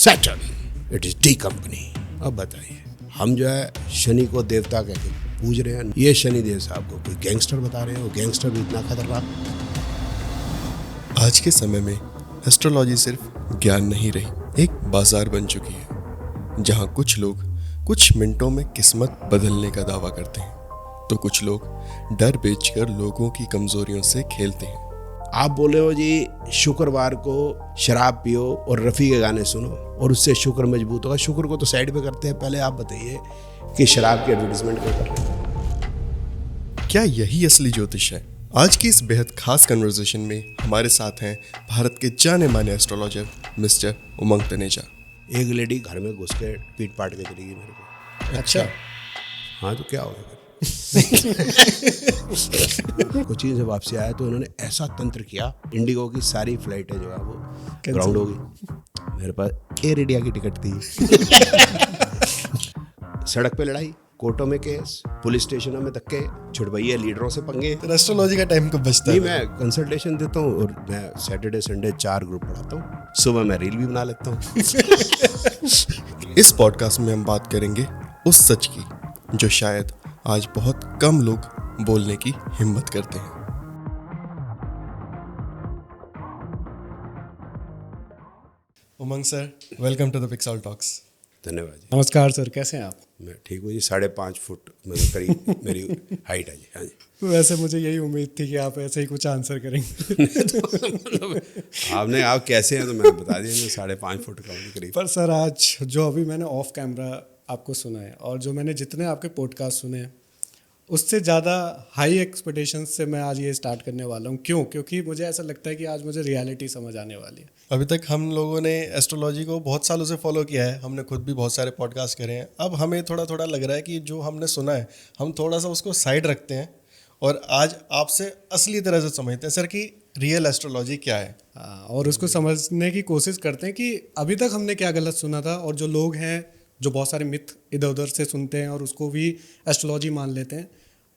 Saturn, it is D company. अब बताइए, हम जो है शनि को देवता कह के पूज रहे हैं, ये शनि देव साहब को कोई गैंगस्टर बता रहे हैं। वो गैंगस्टर भी इतना खतरनाक। आज के समय में एस्ट्रोलॉजी सिर्फ ज्ञान नहीं रही, एक बाजार बन चुकी है जहां कुछ लोग कुछ मिनटों में किस्मत बदलने का दावा करते हैं तो कुछ लोग डर बेचकर लोगों की कमजोरियों से खेलते हैं। आप बोले हो जी शुक्रवार को शराब पियो और रफ़ी के गाने सुनो और उससे शुक्र मजबूत होगा। शुक्र को तो साइड पे करते हैं। पहले आप बताइए कि शराब की एडवर्टीजमेंट क्यों कर रहे हैं? क्या यही असली ज्योतिष है? आज की इस बेहद खास कन्वर्सेशन में हमारे साथ हैं भारत के जाने माने एस्ट्रोलॉजर मिस्टर उमंग तनेजा। एक लेडी घर में घुस के पीट पाट के चली गई मेरे को। अच्छा, हाँ तो क्या होगा? कोचीन से वापसी आया तो उन्होंने ऐसा तंत्र किया, इंडिगो की सारी फ्लाइटें जो है वो ग्राउंड हो गई। मेरे पास एयर इंडिया की टिकट थी। सड़क पे लड़ाई, कोर्टों में केस, पुलिस स्टेशनों में धक्के, छुड़वैये लीडरों से पंगे। एस्ट्रोलॉजी का टाइम कब बचता नहीं, है? मैं कंसल्टेशन देता हूँ और मैं सैटरडे संडे 4 ग्रुप पढ़ाता हूँ। सुबह मैं रील भी बना लेता हूँ। इस पॉडकास्ट में हम बात करेंगे उस सच की जो शायद आज बहुत कम लोग बोलने की हिम्मत करते हैं। Umang sir, welcome to the Pixel Talks. धन्यवाद जी। नमस्कार सर, कैसे हैं आप? मैं ठीक हूँ जी। 5.5 फुट मेरे करीब मेरी हाइट है जी। हाँ जी। वैसे मुझे यही उम्मीद थी कि आप ऐसे ही कुछ आंसर करेंगे। आपने आप कैसे हैं तो मैंने बता दिया, मैं 5.5 फुट का हूँ करीब। पर सर, आज जो अभी मैंने ऑफ कैमरा आपको सुना है और जो मैंने जितने आपके पॉडकास्ट सुने हैं उससे ज़्यादा हाई एक्सपेक्टेशंस से मैं आज ये स्टार्ट करने वाला हूँ। क्यों? क्योंकि मुझे ऐसा लगता है कि आज मुझे रियलिटी समझ आने वाली है। अभी तक हम लोगों ने एस्ट्रोलॉजी को बहुत सालों से फॉलो किया है, हमने खुद भी बहुत सारे पॉडकास्ट करे हैं। अब हमें थोड़ा थोड़ा लग रहा है कि जो हमने सुना है हम थोड़ा सा उसको साइड रखते हैं और आज आपसे असली तरह से समझते हैं सर कि रियल एस्ट्रोलॉजी क्या है। और उसको समझने की कोशिश करते हैं कि अभी तक हमने क्या गलत सुना था, और जो लोग हैं जो बहुत सारे मिथ इधर उधर से सुनते हैं और उसको भी एस्ट्रोलॉजी मान लेते हैं।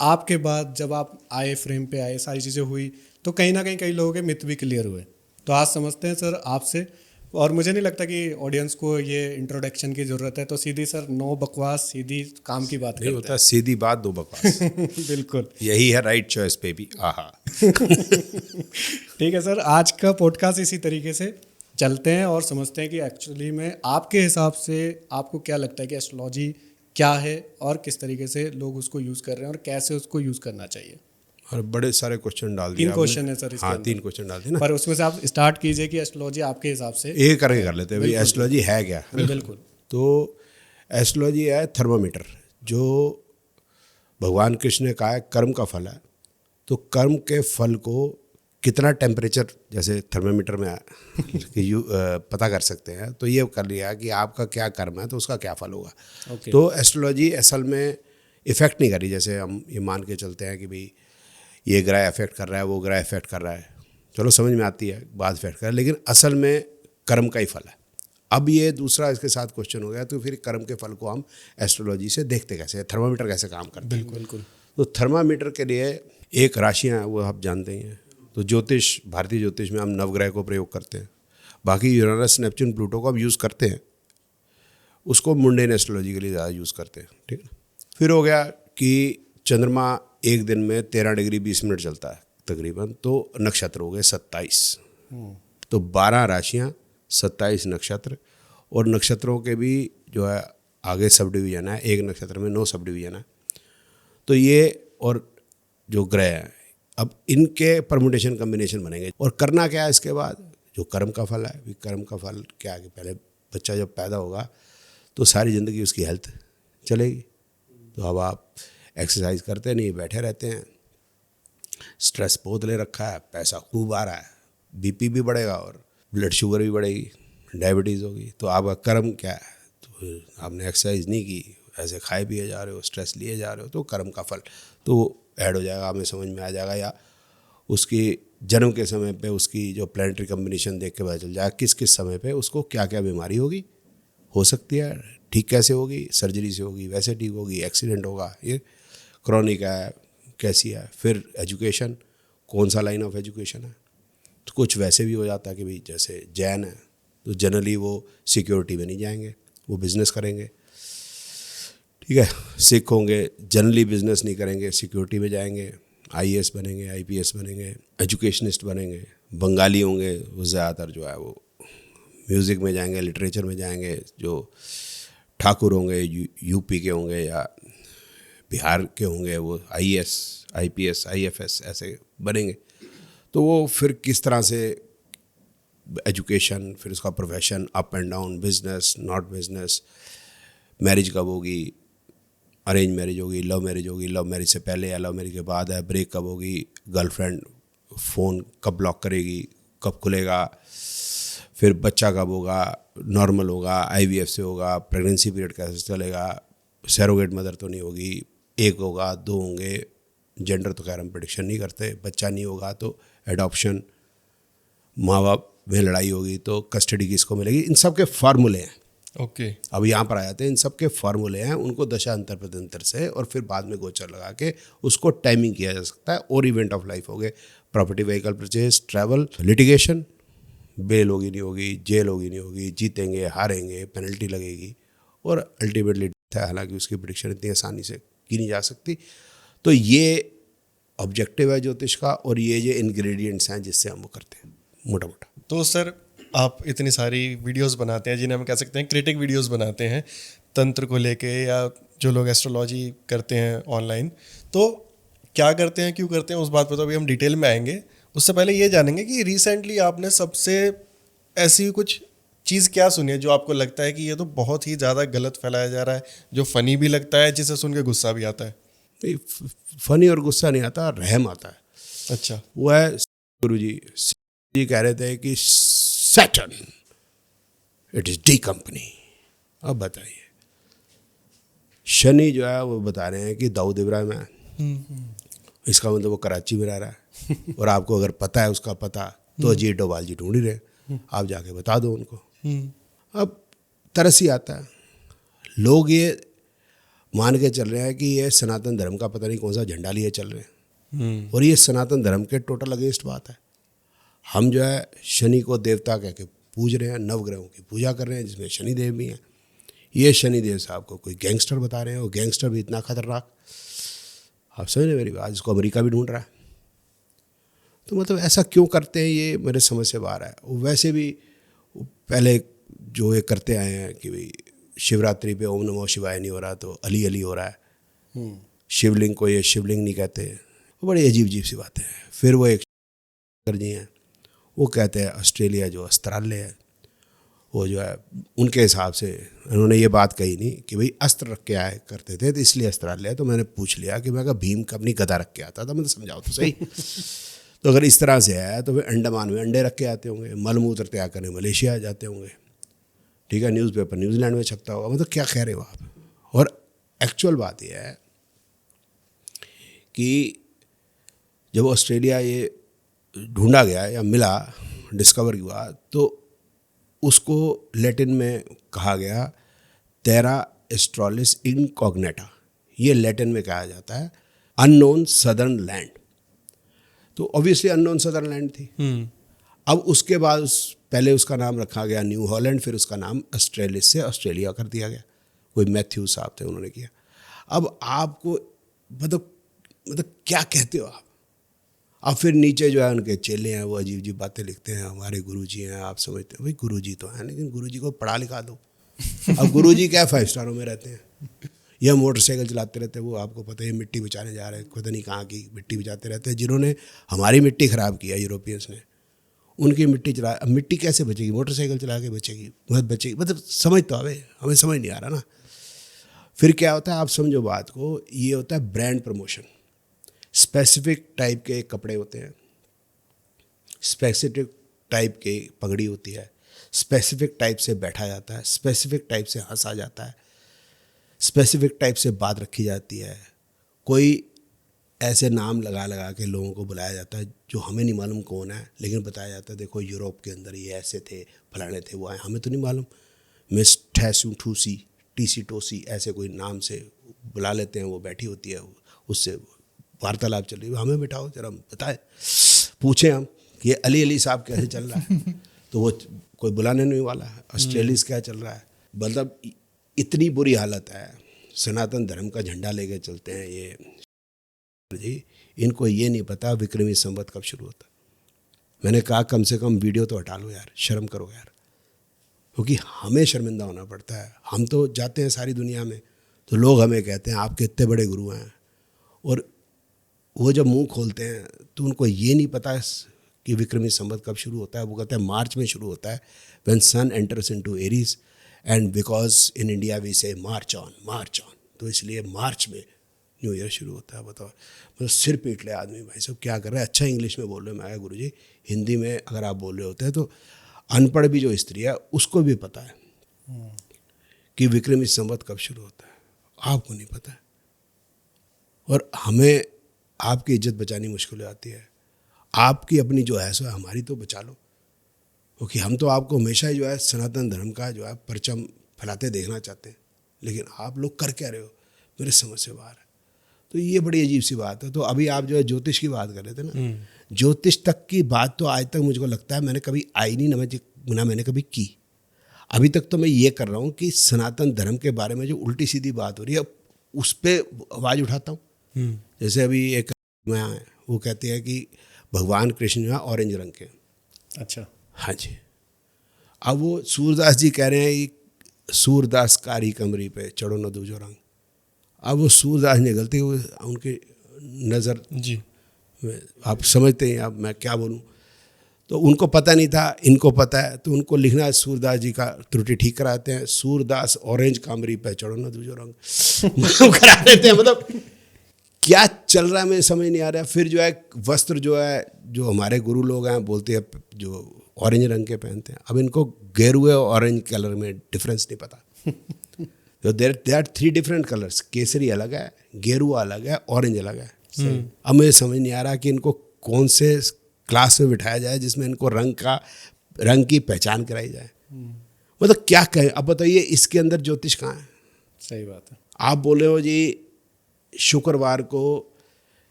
आपके बाद जब आप आए, फ्रेम पे आए, सारी चीज़ें हुई तो कहीं ना कहीं कई लोगों के मिथ भी क्लियर हुए। तो आज समझते हैं सर आपसे, और मुझे नहीं लगता कि ऑडियंस को ये इंट्रोडक्शन की ज़रूरत है। तो सीधी सर, नो बकवास, सीधी काम की बात नहीं करते होता, सीधी बात दो बकवास। हैं। बिल्कुल यही है राइट चॉइस पे भी। आहा। ठीक है सर, आज का पॉडकास्ट इसी तरीके से चलते हैं और समझते हैं कि एक्चुअली में आपके हिसाब से आपको क्या लगता है कि एस्ट्रोलॉजी क्या है और किस तरीके से लोग उसको यूज़ कर रहे हैं और कैसे उसको यूज़ करना चाहिए। और बड़े सारे क्वेश्चन डाल दिए 3 आपने। क्वेश्चन है सर इसके हाँ, अंदर। 3 क्वेश्चन डाल दिए ना। पर उसमें से आप स्टार्ट कीजिए कि एस्ट्रोलॉजी आपके हिसाब से। एक करके कर लेते हैं भाई, एस्ट्रोलॉजी है क्या? बिल्कुल। तो एस्ट्रोलॉजी है थर्मामीटर, जो भगवान कृष्ण ने कहा है कर्म का फल है। तो कर्म के फल को कितना टेम्परेचर जैसे थर्मामीटर में पता कर सकते हैं, तो ये कर लिया कि आपका क्या कर्म है तो उसका क्या फल होगा। Okay. तो एस्ट्रोलॉजी असल में इफ़ेक्ट नहीं करी। जैसे हम ये मान के चलते हैं कि भाई ये ग्रह इफेक्ट कर रहा है, वो ग्रह इफेक्ट कर रहा है, चलो समझ में आती है बात इफेक्ट कर रहा है, लेकिन असल में कर्म का ही फल है। अब ये दूसरा इसके साथ क्वेश्चन हो गया, तो फिर कर्म के फल को हम एस्ट्रोलॉजी से देखते कैसे, थर्मामीटर कैसे काम करते हैं। बिल्कुल। तो थर्मामीटर के लिए एक राशियाँ हैं, वो आप जानते ही हैं। तो ज्योतिष, भारतीय ज्योतिष में हम नवग्रह को प्रयोग करते हैं। बाकी यूरेनस, नेपच्यून, प्लूटो को हम यूज़ करते हैं, उसको मुंडेन एस्ट्रोलॉजी के लिए ज़्यादा यूज़ करते हैं। ठीक है। फिर हो गया कि चंद्रमा एक दिन में 13 डिग्री 20 मिनट चलता है तकरीबन, तो नक्षत्र हो गए 27। तो 12 राशियाँ, 27 नक्षत्र, और नक्षत्रों के भी जो है आगे सब डिवीज़न है। एक नक्षत्र में 9 सब डिवीज़न है। तो ये और जो ग्रह हैं, अब इनके परमुटेशन कम्बिनेशन बनेंगे। और करना क्या है इसके बाद, जो कर्म का फल है। कर्म का फल क्या है कि पहले बच्चा जब पैदा होगा तो सारी ज़िंदगी उसकी हेल्थ चलेगी। तो अब आप एक्सरसाइज करते नहीं, बैठे रहते हैं, स्ट्रेस बहुत ले रखा है, पैसा खूब आ रहा है, बीपी भी बढ़ेगा और ब्लड शुगर भी बढ़ेगी, डायबिटीज़ होगी। तो आपका कर्म क्या है? तो आपने एक्सरसाइज नहीं की, ऐसे खाए पिए जा रहे हो, स्ट्रेस लिए जा रहे हो, तो कर्म का फल तो ऐड हो जाएगा, हमें समझ में आ जाएगा। या उसकी जन्म के समय पे उसकी जो प्लानिटरी कम्बिनेशन देख के पता चल जाएगा किस किस समय पे उसको क्या क्या बीमारी होगी, हो सकती है, ठीक कैसे होगी, सर्जरी से होगी, वैसे ठीक होगी, एक्सीडेंट होगा, ये क्रॉनिक है, कैसी है। फिर एजुकेशन, कौन सा लाइन ऑफ एजुकेशन है। तो कुछ वैसे भी हो जाता है कि भाई जैसे जैन है तो जनरली वो सिक्योरिटी में नहीं जाएंगे, वो बिज़नेस करेंगे। ठीक है, सिख होंगे जनरली बिज़नेस नहीं करेंगे, सिक्योरिटी में जाएंगे, IAS बनेंगे, IPS बनेंगे, एजुकेशनिस्ट बनेंगे। बंगाली होंगे वो ज़्यादातर जो है वो म्यूज़िक में जाएंगे, लिटरेचर में जाएंगे। जो ठाकुर होंगे यूपी के होंगे या बिहार के होंगे वो IAS, IPS, IFS ऐसे बनेंगे। तो वो फिर किस तरह से एजुकेशन, फिर उसका profession, up and down, business, not business, marriage कब होगी, अरेंज मैरिज होगी, लव मैरिज होगी, लव मैरिज से पहले या लव मैरिज के बाद है, ब्रेक कब होगी, गर्लफ्रेंड फ़ोन कब ब्लॉक करेगी, कब खुलेगा, फिर बच्चा कब होगा, नॉर्मल होगा, IVF से होगा, प्रेगनेंसी पीरियड कैसे चलेगा, सैरोगेट मदर तो नहीं होगी, एक होगा, दो होंगे, जेंडर तो खैर हम प्रेडिक्शन नहीं करते, बच्चा नहीं होगा तो एडॉप्शन, माँ बाप में लड़ाई होगी तो कस्टडी किसको मिलेगी। इन सब के फार्मूले हैं। ओके। अब यहाँ पर आ जाते हैं, इन सब के फार्मूले हैं, उनको दशांतर प्रत्यंतर से और फिर बाद में गोचर लगा के उसको टाइमिंग किया जा सकता है। और इवेंट ऑफ लाइफ हो गए, property, vehicle purchase, travel, litigation, bail होगी नहीं होगी, जेल होगी नहीं होगी, जीतेंगे हारेंगे, पेनल्टी लगेगी और अल्टीमेटली हालांकि उसकी प्रेडिक्शन इतनी आसानी से की नहीं जा सकती। तो ये ऑब्जेक्टिव है ज्योतिष का और ये इंग्रेडिएंट्स हैं जिससे हम वो करते हैं मोटा मोटा। तो सर आप इतनी सारी वीडियोस बनाते हैं जिन्हें हम कह सकते हैं क्रिटिक वीडियोस बनाते हैं तंत्र को लेके, या जो लोग एस्ट्रोलॉजी करते हैं ऑनलाइन, तो क्या करते हैं, क्यों करते हैं, उस बात पर तो अभी हम डिटेल में आएंगे। उससे पहले ये जानेंगे कि रिसेंटली आपने सबसे ऐसी कुछ चीज़ क्या सुनी है जो आपको लगता है कि ये तो बहुत ही ज़्यादा गलत फैलाया जा रहा है, जो फ़नी भी लगता है, जिसे सुन के गुस्सा भी आता है? फनी और गुस्सा नहीं आता, रहम आता है। अच्छा। वो है गुरुजी जी कह रहे थे कि Saturn it is D company. अब बताइए, शनि जो है वो बता रहे हैं कि दाऊद इब्राहिम है, इसका मतलब वो कराची में रह रहा है और आपको अगर पता है उसका पता तो अजीत डोभाल जी ढूंढ ही रहे, आप जाके बता दो उनको। अब तरस ही आता है, लोग ये मान के चल रहे हैं कि ये सनातन धर्म का पता नहीं कौन सा झंडा लिए चल रहे हैं और ये सनातन धर्म के टोटल अगेंस्ट बात है। हम जो है शनि को देवता कह के पूज रहे हैं, नवग्रहों की पूजा कर रहे हैं जिसमें शनिदेव भी हैं। ये शनिदेव साहब को कोई गैंगस्टर बता रहे हैं, वो गैंगस्टर भी इतना खतरनाक, आप समझ रहे मेरी बात, जिसको अमेरिका भी ढूंढ रहा है। तो मतलब ऐसा क्यों करते हैं ये मेरे समझ से बाहर है। वैसे भी पहले जो ये करते आए हैं कि भाई शिवरात्रि पे ओम नमो शिवाय नहीं हो रहा तो अली अली हो रहा है, शिवलिंग को ये शिवलिंग नहीं कहते, वो बड़ी अजीब अजीब सी बातें हैं। फिर वो एक जी हैं, वो कहते हैं ऑस्ट्रेलिया जो अस्त्रालय है वो जो है उनके हिसाब से, उन्होंने ये बात कही नहीं कि भाई अस्त्र रख के आए करते थे तो इसलिए अस्त्रालय है। तो मैंने पूछ लिया कि मैं कहा भीम का अपनी गदा रख के आता था, मतलब समझाओ तो सही। तो अगर इस तरह से है तो फिर अंडमान में अंडे रख के आते होंगे, मलमूत्र त्याग करने मलेशिया आ जाते होंगे, ठीक है, न्यूज़पेपर न्यूजीलैंड में छपता होगा, मतलब क्या कह रहे हो आप। और एक्चुअल बात यह है कि जब ऑस्ट्रेलिया ये ढूंढा गया या मिला, डिस्कवर हुआ, तो उसको लैटिन में कहा गया तेरा एस्ट्रोलिस इनकॉग्नेटा। ये लैटिन में कहा जाता है अननोन सदर्न लैंड। तो ऑब्वियसली अननोन सदर्न लैंड थी। अब उसके बाद पहले उसका नाम रखा गया न्यू हॉलैंड, फिर उसका नाम ऑस्ट्रेलिस से ऑस्ट्रेलिया कर दिया गया। कोई मैथ्यू साहब थे, उन्होंने किया। अब आपको मतलब क्या कहते हो आप। अब फिर नीचे जो है उनके चेले हैं, वो अजीब अजीब बातें लिखते हैं, हमारे गुरुजी हैं, आप समझते हैं भाई गुरुजी तो हैं, लेकिन गुरुजी को पढ़ा लिखा दो। अब गुरुजी क्या 5 स्टारों में रहते हैं या मोटरसाइकिल चलाते रहते हैं, वो आपको पता है मिट्टी बचाने जा रहे हैं, खुद नहीं कहाँ की मिट्टी बचाते रहते हैं। जिन्होंने हमारी मिट्टी ख़राब किया यूरोपियंस ने, उनकी मिट्टी चला, अब मिट्टी कैसे बचेगी, मोटरसाइकिल चला के बचेगी, बहुत बचेगी, मतलब समझ तो आवे, हमें समझ नहीं आ रहा ना। फिर क्या होता है, आप समझो बात को, ये होता है ब्रांड प्रमोशन। स्पेसिफिक टाइप के कपड़े होते हैं, स्पेसिफिक टाइप की पगड़ी होती है, स्पेसिफिक टाइप से बैठा जाता है, स्पेसिफिक टाइप से हंसा जाता है, स्पेसिफिक टाइप से बात रखी जाती है। कोई ऐसे नाम लगा लगा के लोगों को बुलाया जाता है जो हमें नहीं मालूम कौन है, लेकिन बताया जाता है देखो यूरोप के अंदर ये ऐसे थे, फलाने थे, वो आए, हमें तो नहीं मालूम। मिस ठैसू ठूसी टीसी टोसी ऐसे कोई नाम से बुला लेते हैं, वो बैठी होती है, उससे वार्तालाप चल रही है, हमें बिठाओ जरा बताए, पूछें हम कि ये अली अली साहब कैसे चल रहा है। तो वो कोई बुलाने नहीं वाला है। ऑस्ट्रेलिया क्या चल रहा है, मतलब इतनी बुरी हालत है, सनातन धर्म का झंडा लेके चलते हैं ये जी। इनको ये नहीं पता विक्रमी संवत कब शुरू होता। मैंने कहा कम से कम वीडियो तो हटा लो यार, शर्म करो यार, क्योंकि हमें शर्मिंदा होना पड़ता है। हम तो जाते हैं सारी दुनिया में तो लोग हमें कहते हैं आपके इतने बड़े गुरु हैं, और वो जब मुंह खोलते हैं तो उनको ये नहीं पता कि विक्रमी संवत कब शुरू होता है। वो कहते हैं मार्च में शुरू होता है, when sun enters into Aries, and because in India we say March on, तो इसलिए मार्च में न्यू ईयर शुरू होता है। बताओ, मतलब सिर पीट ले आदमी, भाई साहब क्या कर रहा है, अच्छा इंग्लिश में बोल रहे हो। मैं गुरु जी हिंदी में अगर आप बोल रहे होते हैं तो अनपढ़ भी जो स्त्री है उसको भी पता है कि विक्रमी संवत कब शुरू होता है, आपको नहीं पता है। और हमें आपकी इज्जत बचानी मुश्किल हो जाती है। आपकी अपनी जो है सो है, हमारी तो बचा लो, क्योंकि हम तो आपको हमेशा ही जो है सनातन धर्म का जो है परचम फैलाते देखना चाहते हैं, लेकिन आप लोग कर क्या रहे हो, मेरे समझ से बाहर है। तो ये बड़ी अजीब सी बात है। तो अभी आप जो है ज्योतिष की बात कर रहे थे ना, ज्योतिष तक की बात तो आज तक मुझको लगता है मैंने कभी आई नहीं ना मैंने कभी की। अभी तक तो मैं ये कर रहा हूँ कि सनातन धर्म के बारे में जो उल्टी सीधी बात हो रही है उस पर आवाज़ उठाता हूँ। जैसे अभी एक मैं वो कहते हैं कि भगवान कृष्ण जो है ऑरेंज रंग के। अच्छा, हाँ जी। अब वो सूरदास जी कह रहे हैं कि सूरदास कारी कमरी पे चढ़ो न दूजो रंग। अब वो सूरदास ने गलती, उनकी नज़र जी, आप समझते हैं, अब मैं क्या बोलूँ। तो उनको पता नहीं था, इनको पता है, तो उनको लिखना सूरदास जी का त्रुटि ठीक कराते हैं, सूरदास ऑरेंज कामरी पे चढ़ो ना दूजो रंग करा देते हैं। मतलब क्या चल रहा है मुझे समझ नहीं आ रहा। फिर जो है वस्त्र जो है, जो हमारे गुरु लोग हैं बोलते हैं जो ऑरेंज रंग के पहनते हैं, अब इनको गेरुए और ऑरेंज कलर में डिफरेंस नहीं पता। तो देयर आर 3 डिफरेंट कलर्स, केसरी अलग है, गेरुआ अलग है, ऑरेंज अलग है। अब मुझे समझ नहीं आ रहा कि इनको कौन से क्लास में बिठाया जाए जिसमें इनको रंग की पहचान कराई जाए। मतलब क्या कहें। अब बताइए इसके अंदर ज्योतिष कहाँ है। सही बात है। आप बोले हो जी शुक्रवार को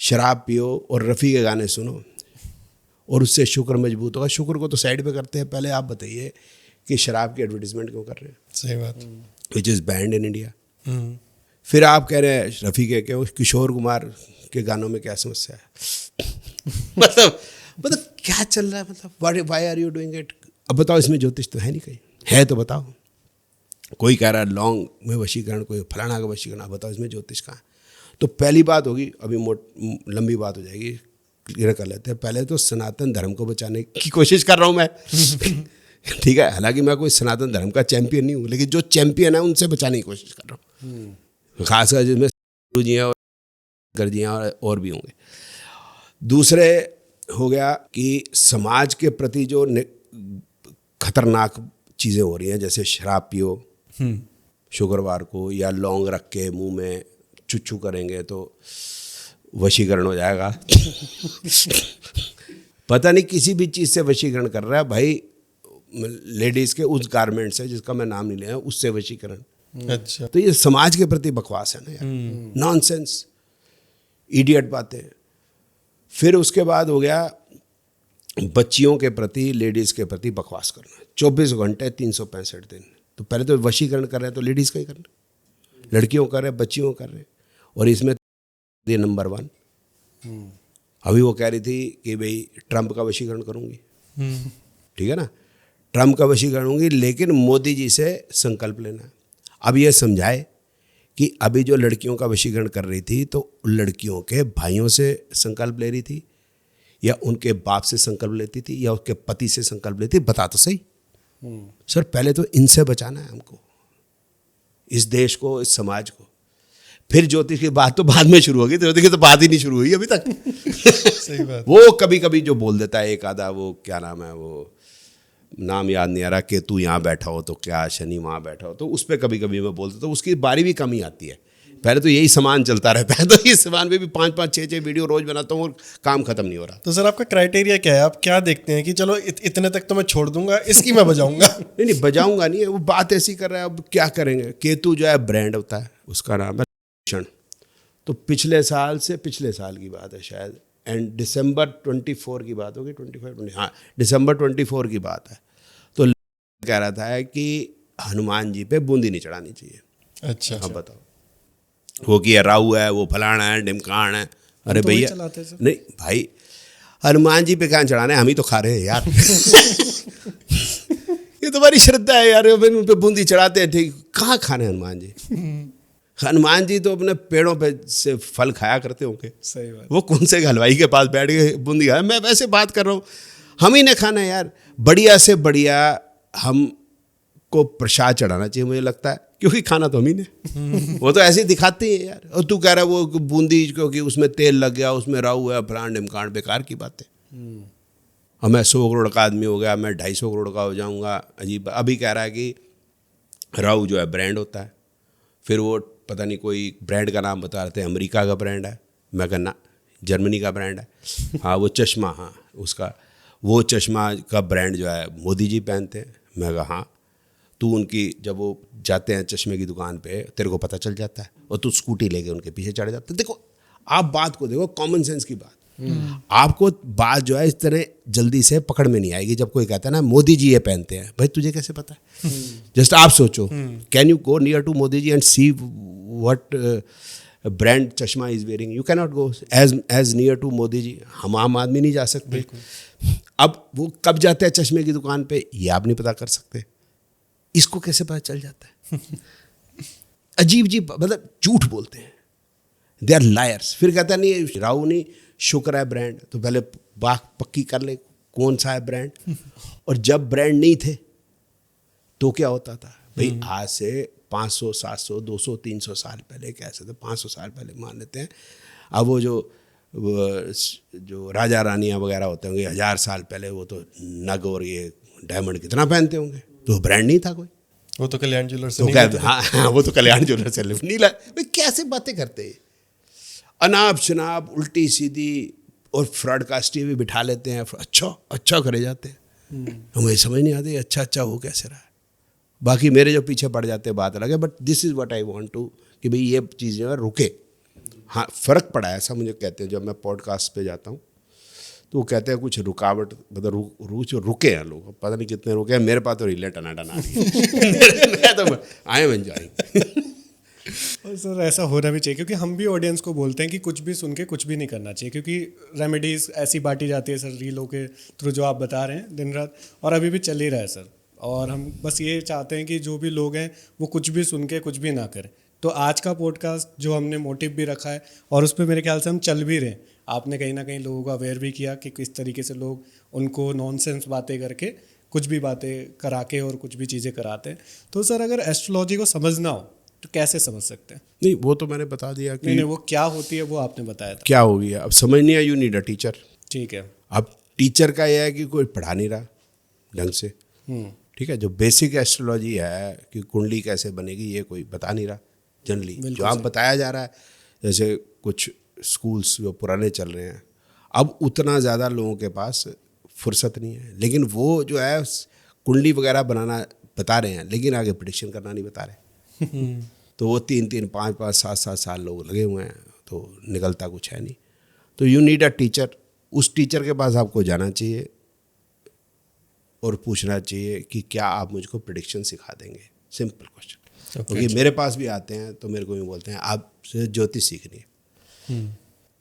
शराब पियो और रफ़ी के गाने सुनो और उससे शुक्र मजबूत होगा। शुक्र को तो साइड पे करते हैं। पहले आप बताइए कि शराब की एडवर्टीजमेंट क्यों कर रहे हैं, सही बात। Which is band in India. फिर आप कह रहे हैं रफ़ी के किशोर कुमार के गानों में क्या समस्या है। मतलब क्या चल रहा है, मतलब why are you doing it. अब बताओ इसमें ज्योतिष तो है नहीं, कहीं है तो बताओ। कोई कह रहा है लौंग में वशीकरण, कोई फलाना का वशीकरण, अब बताओ इसमें ज्योतिष कहाँ है। तो पहली बात होगी, अभी लंबी बात हो जाएगी, क्लियर कर लेते हैं। पहले तो सनातन धर्म को बचाने की कोशिश कर रहा हूँ मैं। ठीक है, हालांकि मैं कोई सनातन धर्म का चैंपियन नहीं हूँ, लेकिन जो चैंपियन है उनसे बचाने की कोशिश कर रहा हूँ, खासकर जिसमें गुरु जी हैं और गर जी हैं और भी होंगे। दूसरे हो गया कि समाज के प्रति जो खतरनाक चीज़ें हो रही हैं, जैसे शराब पियो शुक्रवार को, या लौंग रख के मुंह में चुच्चू करेंगे तो वशीकरण हो जाएगा। पता नहीं किसी भी चीज़ से वशीकरण कर रहा है भाई। लेडीज़ के उस गारमेंट से जिसका मैं नाम नहीं लिया, उससे वशीकरण। अच्छा, तो ये समाज के प्रति बकवास है ना यार, नॉनसेंस, इडियट बातें। फिर उसके बाद हो गया बच्चियों के प्रति, लेडीज़ के प्रति बकवास करना। 24 घंटे 365 दिन। तो पहले तो वशीकरण कर रहे हैं तो लेडीज़ का ही कर रहे हैं, लड़कियों कर रहे हैं, बच्चियों कर रहे हैं, और इसमें ये नंबर 1। अभी वो कह रही थी कि भाई ट्रंप का वशीकरण करूँगी, ठीक है ना, ट्रंप का वशीकरण करूँगी, लेकिन मोदी जी से संकल्प लेना। अब ये समझाए कि अभी जो लड़कियों का वशीकरण कर रही थी तो लड़कियों के भाइयों से संकल्प ले रही थी, या उनके बाप से संकल्प लेती थी, या उसके पति से संकल्प लेती थी, बता तो सही। सर पहले तो इनसे बचाना है हमको, इस देश को, इस समाज को। फिर ज्योतिष की बात तो बाद में शुरू होगी, ज्योतिष की तो बात ही नहीं शुरू हुई अभी तक। सही बात। वो कभी कभी जो बोल देता है एक आधा, वो क्या नाम है, वो नाम याद नहीं आ रहा, कि तू यहाँ बैठा हो तो क्या शनि वहाँ बैठा हो, तो उस पर कभी कभी मैं बोलता, तो उसकी बारी भी कम ही आती है। पहले तो यही सामान चलता रहता है, तो इस सामान में भी 5-5, 6-6 वीडियो रोज बनाता हूँ और काम खत्म नहीं हो रहा। तो सर आपका क्राइटेरिया क्या है, आप क्या देखते हैं कि चलो इतने तक तो मैं छोड़ दूंगा, इसकी मैं बजाऊंगा। नहीं बजाऊंगा नहीं है, वो बात ऐसी कर रहा है, अब क्या करेंगे। केतु जो है ब्रांड होता है, उसका नाम है क्षण। तो पिछले साल की बात है शायद, एंड दिसंबर 24 की बात होगी, 25, हाँ दिसंबर 24 की बात है। तो कह रहा था कि हनुमान जी पे बूंदी नहीं चढ़ानी चाहिए। अच्छा अब बताओ, वो कि राहु है, वो फलाना है, ढिमकान है। अरे तो वही भैया चलाते हैं सर। नहीं भाई, हनुमान जी पे कहाँ चढ़ाना है, हम ही तो खा रहे हैं यार। ये तुम्हारी श्रद्धा है यार, फिर उन पे बूंदी चढ़ाते हैं, ठीक, कहाँ खाने हनुमान जी? हनुमान जी तो अपने पेड़ों पे से फल खाया करते होंगे। सही बात। वो कौन से हलवाई के पास बैठ के बूंदी खाए? मैं वैसे बात कर रहा हूँ, हम ही ने खाना है यार। बढ़िया से बढ़िया हमको प्रसाद चढ़ाना चाहिए मुझे लगता है, क्योंकि खाना तो हम ही ने। वो तो ऐसे ही दिखाते ही है यार। और तू कह रहा है वो बूंदी क्योंकि उसमें तेल लग गया, उसमें राहु है, फलान ढिमकान, बेकार की बात है। और मैं 100 करोड़ का आदमी हो गया, मैं 250 करोड़ का हो जाऊंगा, अजीब। अभी कह रहा है कि राहु जो है ब्रांड होता है, फिर वो पता नहीं कोई ब्रांड का नाम बता रहे थे, अमेरिका का ब्रांड है। मैं कहना जर्मनी का ब्रांड है। हाँ वो चश्मा, हाँ उसका वो चश्मा का ब्रांड जो है मोदी जी पहनते हैं। मैं कहा हाँ, तू उनकी जब वो जाते हैं चश्मे की दुकान पे, तेरे को पता चल जाता है, और तू स्कूटी लेके उनके पीछे चढ़ जाता है। देखो आप बात को देखो, कॉमन सेंस की बात। आपको बात जो है इस तरह जल्दी से पकड़ में नहीं आएगी जब कोई कहता है ना मोदी जी ये पहनते हैं। भाई तुझे कैसे पता है? जस्ट आप सोचो, can you go near to Modi ji and see what brand चश्मा is wearing? You can not go as near to Modi ji. हम आम आदमी नहीं जा सकते। अब वो कब जाते हैं चश्मे की दुकान पे, ये आप नहीं पता कर सकते। इसको कैसे पता चल जाता है? अजीब अजीब, मतलब झूठ बोलते हैं, दे आर लायर्स। फिर कहता नहीं राहु नहीं, शुक्र है ब्रांड। तो पहले बात पक्की कर ले कौन सा है ब्रांड। और जब ब्रांड नहीं थे तो क्या होता था भाई? आज से 500 700 200 300 साल पहले, कैसे थे 500 साल पहले मान लेते हैं। अब वो जो राजा रानियां वगैरह होते होंगे 1000 साल पहले, वो तो नग और ये डायमंड कितना पहनते होंगे, तो ब्रांड नहीं था कोई। वो तो कल्याण ज्वेलर्स से तो नहीं क्या, लेते थे। हाँ वो तो कल्याण ज्वेलर्स से नहीं ला। भाई कैसे बातें करते हैं, अनाप शनाप उल्टी सीधी, और फ्रॉडकास्ट भी बिठा लेते हैं, अच्छा करे जाते हैं। हमें समझ नहीं आती अच्छा हो कैसे रहा है। बाकी मेरे जो पीछे पड़ जाते हैं बात अलग है, but this is what I want to, कि भाई ये चीज़ जो है रुके। हाँ फ़र्क पड़ा है, ऐसा मुझे कहते हैं। जब मैं पॉडकास्ट पे जाता हूँ तो वो कहते हैं कुछ रुकावट, मतलब रुके हैं लोग, पता नहीं कितने रुके हैं। मेरे पास तो रिले टना आ रही है। मैं तो आई एम एंजॉयिंग। और सर ऐसा होना भी चाहिए, क्योंकि हम भी ऑडियंस को बोलते हैं कि कुछ भी सुन के कुछ भी नहीं करना चाहिए, क्योंकि रेमेडीज ऐसी बांटी जाती है सर रीलों के थ्रू, जो आप बता रहे हैं दिन रात, और अभी भी चल ही रहा है सर। और हम बस ये चाहते हैं कि जो भी लोग हैं वो कुछ भी सुन के कुछ भी ना करें। तो आज का पॉडकास्ट जो हमने मोटिव भी रखा है, और उस पर मेरे ख्याल से हम चल भी रहे हैं। आपने कहीं ना कहीं लोगों को अवेयर भी किया कि किस तरीके से लोग उनको नॉनसेंस बातें करके कुछ भी बातें करा के और कुछ भी चीज़ें कराते हैं। तो सर अगर एस्ट्रोलॉजी को समझना हो तो कैसे समझ सकते हैं? नहीं वो तो मैंने बता दिया कि नहीं वो क्या होती है वो आपने बताया था। क्या हो गया, अब समझ नहीं आया। You need a teacher. ठीक है। अब टीचर का यह है कि कोई पढ़ा नहीं रहा ढंग से, ठीक है। जो बेसिक एस्ट्रोलॉजी है कि कुंडली कैसे बनेगी, ये कोई बता नहीं रहा जनरली। जो आप बताया जा रहा है, जैसे कुछ स्कूल्स जो पुराने चल रहे हैं, अब उतना ज़्यादा लोगों के पास फुर्सत नहीं है। लेकिन वो जो है कुंडली वगैरह बनाना बता रहे हैं, लेकिन आगे प्रेडिक्शन करना नहीं बता रहे। तो वो 3-3 5-5 7-7 साल लोग लगे हुए हैं, तो निकलता कुछ है नहीं। तो यू नीड अ टीचर। उस टीचर के पास आपको जाना चाहिए और पूछना चाहिए कि क्या आप मुझको प्रेडिक्शन सिखा देंगे। Simple question. क्योंकि मेरे पास भी आते हैं तो मेरे को भी बोलते हैं आपसे ज्योतिष सीखनी है।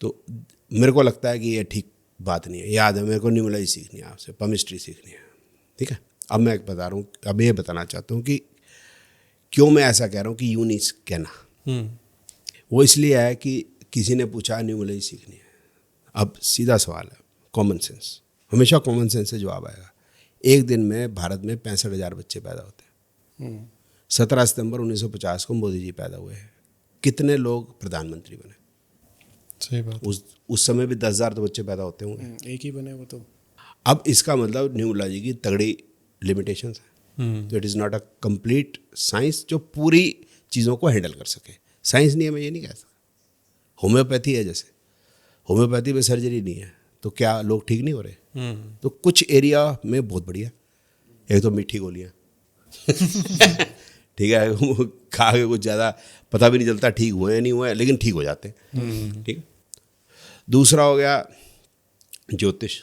तो मेरे को लगता है कि ये ठीक बात नहीं है। याद है मेरे को न्यूमरोलॉजी सीखनी है, आपसे पमिस्ट्री सीखनी है, ठीक है। अब मैं बता रहा हूँ, अब ये बताना चाहता हूँ कि क्यों मैं ऐसा कह रहा हूँ कि यूँ नहीं कहना। वो इसलिए है कि किसी ने पूछा न्यूमरोलॉजी सीखनी है। अब सीधा सवाल है, कॉमन सेंस, हमेशा कॉमन सेंस से जवाब आएगा। एक दिन में भारत में 65,000 बच्चे पैदा होते हैं। 17 सितंबर 1950 को मोदी जी पैदा हुए हैं। कितने लोग प्रधानमंत्री बने? सही बात। उस समय भी 10,000 तो बच्चे पैदा होते होंगे। एक ही बने वो तो। अब इसका मतलब न्यूमरोलॉजी की तगड़ी लिमिटेशंस है। तो it is not a complete science जो पूरी चीज़ों को हैंडल कर सके। साइंस नहीं है, मैं ये नहीं कह सकता। होम्योपैथी है, जैसे होम्योपैथी में सर्जरी नहीं है तो क्या लोग ठीक नहीं हो रहे? तो कुछ एरिया में बहुत बढ़िया। एक तो मीठी गोलियाँ ठीक है, खा के कुछ ज़्यादा पता भी नहीं चलता ठीक हुए नहीं हुए, लेकिन ठीक हो जाते हैं, ठीक है। दूसरा हो गया ज्योतिष।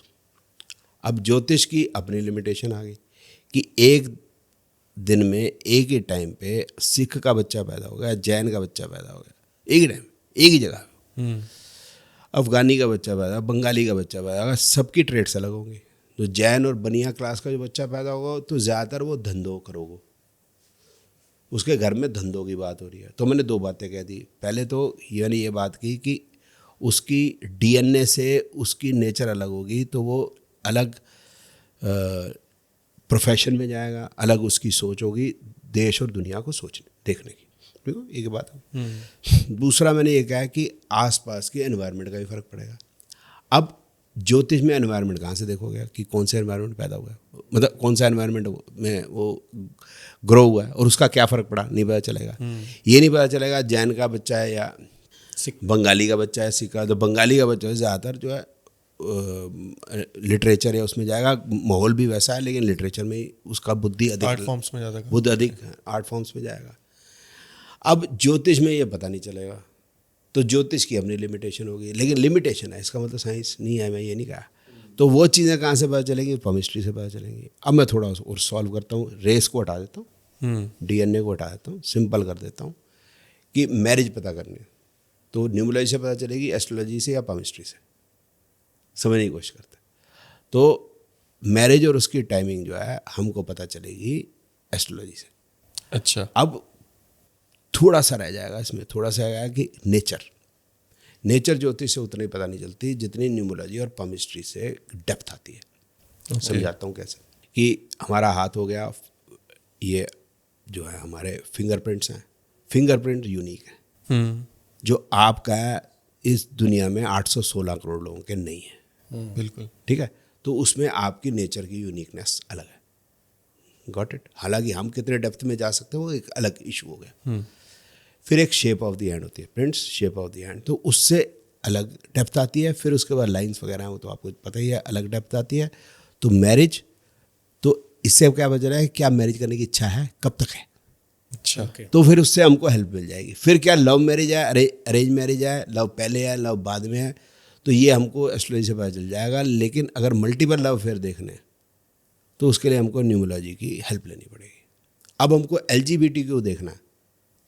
अब ज्योतिष की अपनी लिमिटेशन आ गई कि एक दिन में एक ही टाइम पे सिख का बच्चा पैदा हो गया, जैन का बच्चा पैदा हो गया, एक ही टाइम, एक ही जगह, अफगानी का बच्चा पैदा, बंगाली का बच्चा पैदा होगा, सबकी ट्रेड्स अलग होंगी। तो जैन और बनिया क्लास का जो बच्चा पैदा होगा तो ज़्यादातर वो धंधों करोगे, उसके घर में धंधों की बात हो रही है। तो मैंने दो बातें कह दी। पहले तो मैंने ये बात की कि उसकी डीएनए से उसकी नेचर अलग होगी, तो वो अलग प्रोफेशन में जाएगा, अलग उसकी सोच होगी देश और दुनिया को सोचने देखने की। ठीक है, एक बात है। दूसरा मैंने ये कहा कि आसपास के एनवायरनमेंट का भी फर्क पड़ेगा। अब ज्योतिष में एनवायरनमेंट कहाँ से देखोगे कि कौन से एनवायरनमेंट पैदा हुआ है, मतलब कौन सा एनवायरनमेंट में वो ग्रो हुआ है और उसका क्या फ़र्क पड़ा, नहीं पता चलेगा। ये नहीं पता चलेगा जैन का बच्चा है या बंगाली का बच्चा है, सिख का। तो बंगाली का बच्चा ज़्यादातर जो है लिटरेचर है उसमें जाएगा, माहौल भी वैसा है, लेकिन लिटरेचर में ही उसका बुद्धि अधिक, आर्ट फॉर्म्स में ज़्यादा, बुद्धि अधिक आर्ट फॉर्म्स में जाएगा। अब ज्योतिष में ये पता नहीं चलेगा, तो ज्योतिष की अपनी लिमिटेशन होगी, लेकिन लिमिटेशन है, इसका मतलब साइंस नहीं है, मैं ये नहीं कहा। तो वो चीज़ें कहाँ से पता चलेंगी, केमिस्ट्री से पता चलेंगी। अब मैं थोड़ा और सॉल्व करता हूँ, रेस को हटा देता हूँ, डीएनए को हटा देता हूँ, सिंपल कर देता हूँ कि मैरिज पता करनी है तो न्यूमरोलॉजी से पता चलेगी, एस्ट्रोलॉजी से या केमिस्ट्री से, समझने की कोशिश करते हैं। तो मैरिज और उसकी टाइमिंग जो है हमको पता चलेगी एस्ट्रोलॉजी से। अच्छा, अब थोड़ा सा रह जाएगा इसमें, थोड़ा सा आएगा कि नेचर ज्योतिष से उतनी पता नहीं चलती जितनी न्यूमरोलॉजी और केमिस्ट्री से डेप्थ आती है। समझाता हूँ कैसे, कि हमारा हाथ हो गया, ये जो है हमारे फिंगरप्रिंट्स हैं, फिंगरप्रिंट यूनिक है, जो आपका है इस दुनिया में 816 करोड़ लोगों के नहीं है। बिल्कुल ठीक है, तो उसमें आपकी नेचर की यूनिकनेस अलग है। Got it. हालांकि हम कितने डेप्थ में जा सकते हैं वो एक अलग इशू हो गया। फिर एक शेप ऑफ द हैंड होती है, prints, shape of the hand, तो उससे अलग डेप्थ आती है। फिर उसके बाद लाइंस वगैरह हैं, वो तो आपको पता ही है, अलग डेप्थ आती है। तो मैरिज, तो इससे क्या बच रहा है, क्या मैरिज करने की इच्छा है, कब तक है। अच्छा, तो फिर उससे हमको हेल्प मिल जाएगी। फिर क्या लव मैरिज है, अरेंज मैरिज है, लव पहले है, लव बाद में है, तो ये हमको एस्ट्रोलॉजी से पता चल जाएगा। लेकिन अगर मल्टीपल लव अफेयर देखने तो उसके लिए हमको न्यूमरोलॉजी की हेल्प लेनी पड़ेगी। अब हमको LGBT को देखना है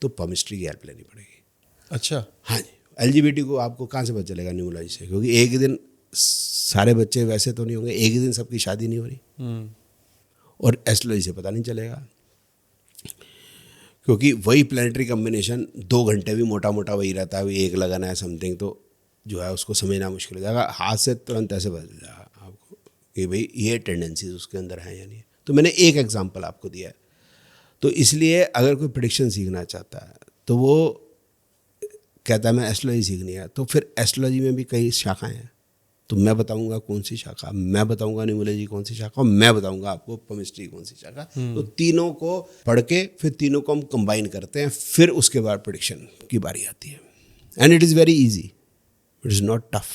तो केमिस्ट्री की हेल्प लेनी पड़ेगी। अच्छा, हाँ जी, LGBT को आपको कहाँ से पता चलेगा, न्यूमरोलॉजी से, क्योंकि एक ही दिन सारे बच्चे वैसे तो नहीं होंगे, एक ही दिन सबकी शादी नहीं हो रही, और एस्ट्रोलॉजी से पता नहीं चलेगा, क्योंकि वही प्लानिटरी कम्बिनेशन 2 घंटे भी मोटा मोटा वही रहता है, वही एक लगाना है समथिंग, तो जो है उसको समझना मुश्किल हो जाएगा। हाथ से तुरंत ऐसे बदल जाएगा आपको कि भाई ये टेंडेंसीज उसके अंदर हैं या नहीं। तो मैंने एक एग्जांपल आपको दिया है। तो इसलिए अगर कोई प्रेडिक्शन सीखना चाहता है तो वो कहता है मैं एस्ट्रोलॉजी सीखनी है, तो फिर एस्ट्रोलॉजी में भी कई शाखाएं हैं, तो मैं बताऊंगा कौन सी शाखा, मैं बताऊंगा न्यूमरोलॉजी कौन सी शाखा, मैं बताऊंगा आपको केमिस्ट्री कौन सी शाखा। तो तीनों को पढ़ के फिर तीनों को हम कंबाइन करते हैं, फिर उसके बाद प्रेडिक्शन की बारी आती है। And it is very easy, it is not tough.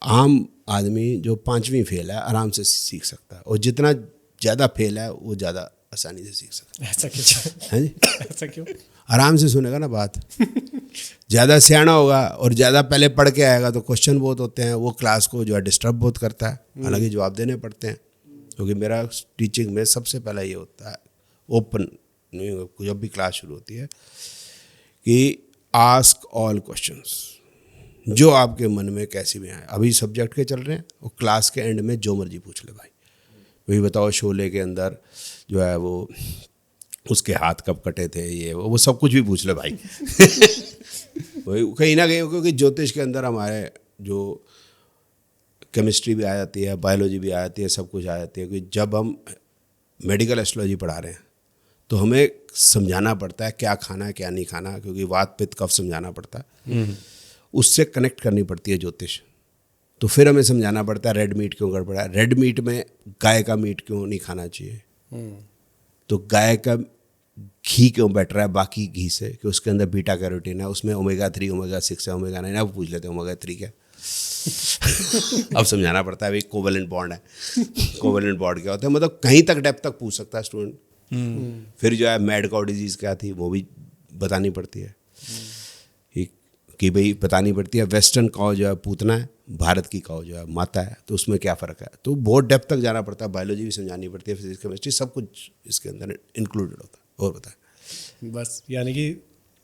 आम आदमी जो 5वीं फेल है आराम से सीख सकता है, और जितना ज़्यादा फेल है वो ज़्यादा आसानी से सीख सकता है। ऐसा क्यों? है जी, ऐसा क्यों? आराम से सुनेगा ना बात। ज़्यादा सियाना होगा और ज़्यादा पहले पढ़ के आएगा तो क्वेश्चन बहुत होते हैं, वो क्लास को जो है डिस्टर्ब बहुत करता है। हालांकि जवाब देने पड़ते हैं, क्योंकि मेरा टीचिंग में सबसे पहला ये होता है, ओपन नहीं, जब भी क्लास शुरू होती है, कि आस्क ऑल क्वेश्चंस, जो आपके मन में कैसी भी आए। अभी सब्जेक्ट के चल रहे हैं, वो क्लास के एंड में जो मर्जी पूछ ले भाई, वही बताओ शोले के अंदर जो है वो उसके हाथ कब कटे थे, ये वो सब कुछ भी पूछ ले भाई। वही कहीं ना कहीं, क्योंकि ज्योतिष के अंदर हमारे जो केमिस्ट्री भी आ जाती है, बायोलॉजी भी आ जाती है, सब कुछ आ जाती है। क्योंकि जब हम मेडिकल एस्ट्रोलॉजी पढ़ा रहे हैं तो हमें समझाना पड़ता है क्या खाना है क्या नहीं खाना, क्योंकि वात पित्त कफ समझाना पड़ता है, उससे कनेक्ट करनी पड़ती है ज्योतिष। तो फिर हमें समझाना पड़ता है रेड मीट क्यों गड़बड़ा है, रेड मीट में गाय का मीट क्यों नहीं खाना चाहिए, तो गाय का घी क्यों बेटर है बाकी घी से, कि उसके अंदर बीटा कैरोटीन है, उसमें ओमेगा 3 ओमेगा 6 है, ओमेगा 9 है। वो पूछ लेते हैं ओमेगा 3 क्या। अब समझाना पड़ता है भाई कोवेलेंट बॉन्ड है, कोवेलेंट बॉन्ड क्या होता है, मतलब कहीं तक डेप्थ तक पूछ सकता है स्टूडेंट। फिर जो है मैड काउ डिजीज़ क्या थी वो भी बतानी पड़ती है, कि भाई बतानी पड़ती है वेस्टर्न काउ जो है पूतना है, भारत की काउ जो है माता है, तो उसमें क्या फ़र्क है। तो बहुत डेप्थ तक जाना पड़ता है, बायोलॉजी भी समझानी पड़ती है, फिजिक्स केमिस्ट्री सब कुछ इसके अंदर इंक्लूडेड होता है। और बताएं। बस यानी कि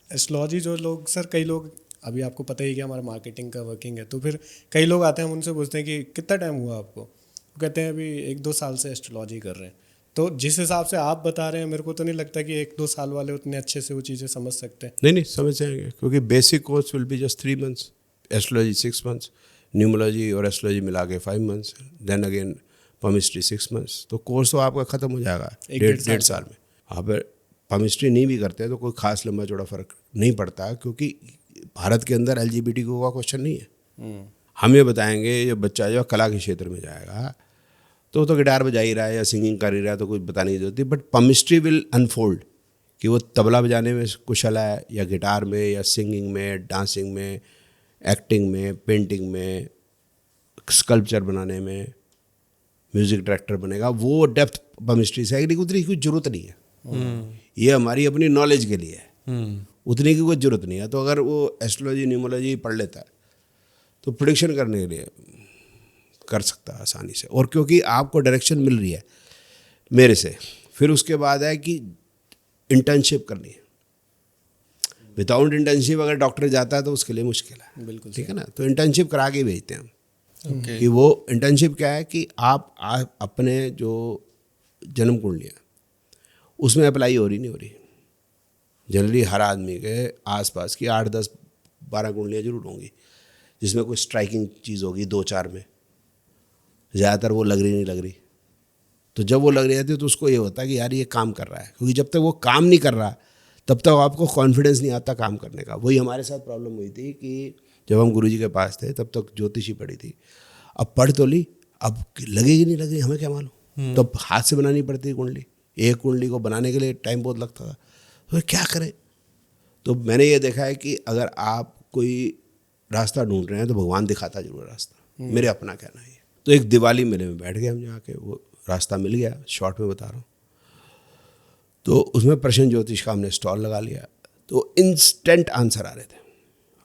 एस्ट्रोलॉजी जो लोग, सर कई लोग, अभी आपको पता ही कि हमारा मार्केटिंग का वर्किंग है, तो फिर कई लोग आते हैं, हम उनसे पूछते हैं कि कितना टाइम हुआ आपको, वो कहते हैं अभी 1-2 साल से एस्ट्रोलॉजी कर रहे हैं। तो जिस हिसाब से आप बता रहे हैं, मेरे को तो नहीं लगता कि 1-2 साल वाले उतने अच्छे से वो चीज़ें समझ सकते हैं। नहीं समझ जाएंगे, क्योंकि basic course will be just 3 months, astrology 6 months, न्यूमोलॉजी और एस्ट्रोलॉजी मिला के 5 मंथ्स, देन अगेन पमिस्ट्री 6 मंथ्स। तो कोर्स तो आपका ख़त्म हो जाएगा 1-1.5 साल में। आप पमिस्ट्री नहीं भी करते तो कोई खास लंबा चौड़ा फ़र्क नहीं पड़ता, क्योंकि भारत के अंदर LGBTQ का क्वेश्चन नहीं है। हम ये बताएंगे ये बच्चा जो कला के क्षेत्र में जाएगा तो गिटार बजा ही रहा है या सिंगिंग कर ही रहा है, तो कुछ बताने की जरूरत नहीं, बट पमिस्ट्री विल अनफोल्ड कि वो तबला बजाने में कुशल है या गिटार में या सिंगिंग में, डांसिंग में, एक्टिंग में, पेंटिंग में, स्कल्पचर बनाने में, म्यूजिक डायरेक्टर बनेगा। वो डेप्थ पमिस्ट्री से आएगी, उतनी की जरूरत नहीं है। ये हमारी अपनी नॉलेज के लिए है, उतनी की कोई जरूरत नहीं है। तो अगर वो एस्ट्रोलॉजी न्यूमोलॉजी पढ़ लेता है तो प्रेडिक्शन करने के लिए कर सकता है आसानी से। और क्योंकि आपको डायरेक्शन मिल रही है मेरे से, फिर उसके बाद है कि इंटर्नशिप करनी है। विदाउट इंटर्नशिप अगर डॉक्टर जाता है तो उसके लिए मुश्किल है, बिल्कुल ठीक है ना। तो इंटर्नशिप करा के भेजते हैं हम। Okay. कि वो इंटर्नशिप क्या है कि आप अपने जो जन्म कुंडलियाँ उसमें अप्लाई हो रही नहीं हो रही। जनरली हर आदमी के आसपास की 8-10-12 कुंडलियाँ जरूर होंगी जिसमें कोई स्ट्राइकिंग चीज़ होगी, 2-4 में। ज़्यादातर वो लग रही नहीं लग रही। तो जब वो लग रही थी तो उसको ये होता है कि यार ये काम कर रहा है, क्योंकि जब तक वो काम नहीं कर रहा तब तक आपको कॉन्फिडेंस नहीं आता काम करने का। वही हमारे साथ प्रॉब्लम हुई थी कि जब हम गुरुजी के पास थे तब तक ज्योतिषी पढ़ी थी, अब पढ़ तो ली, अब लगेगी नहीं लगेगी हमें क्या मालूम। तो अब हाथ से बनानी पड़ती कुंडली, एक कुंडली को बनाने के लिए टाइम बहुत लगता था, तो क्या करें। तो मैंने ये देखा है कि अगर आप कोई रास्ता ढूंढ रहे हैं तो भगवान दिखाता जरूर रास्ता, मेरे अपना कहना है। तो एक दिवाली मेले में बैठ गए हम जाके, वो रास्ता मिल गया, शॉर्ट में बता रहा हूँ। तो उसमें प्रश्न ज्योतिष का हमने स्टॉल लगा लिया, तो इंस्टेंट आंसर आ रहे थे।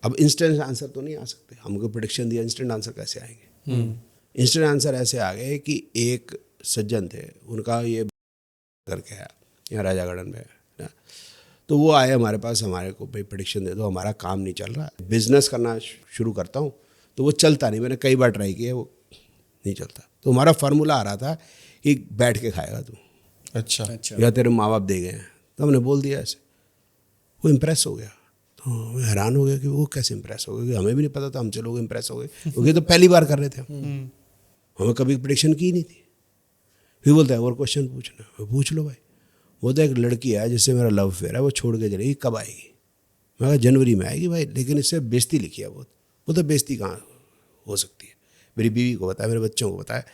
अब इंस्टेंट आंसर तो नहीं आ सकते, हमको प्रेडिक्शन दिया, इंस्टेंट आंसर कैसे आएंगे। इंस्टेंट आंसर ऐसे आ गए कि एक सज्जन थे, उनका ये करके है यहाँ राजा गार्डन में ना, तो वो आए हमारे पास, हमारे को भाई प्रेडिक्शन दे दो, हमारा काम नहीं चल रहा, बिजनेस करना शुरू करता हूँ तो वो चलता नहीं। मैंने कई बार ट्राई किया, वो नहीं चलता। तो हमारा फार्मूला आ रहा था कि बैठ के खाएगा तू, अच्छा या तेरे माँ बाप दे गए हैं। तो हमने बोल दिया ऐसे, वो इम्प्रेस हो गया। तो मैं हैरान हो गया कि वो कैसे इम्प्रेस हो गया, क्योंकि हमें भी नहीं पता था, हमसे लोग इम्प्रेस हो गए, क्योंकि तो पहली बार कर रहे थे हम, हमें कभी प्रेडिक्शन की नहीं थी। फिर बोलता है और क्वेश्चन पूछना, मैं पूछ लो भाई। वो तो एक लड़की है जिससे मेरा लव अफेयर है, वो छोड़ के चलेगी, कब आएगी। मैं कहा जनवरी में आएगी भाई, लेकिन इससे बेइज्जती लिखी है बहुत। वो तो बेइज्जती कहाँ हो सकती है, मेरी बीवी को पता है, मेरे बच्चों को पता है,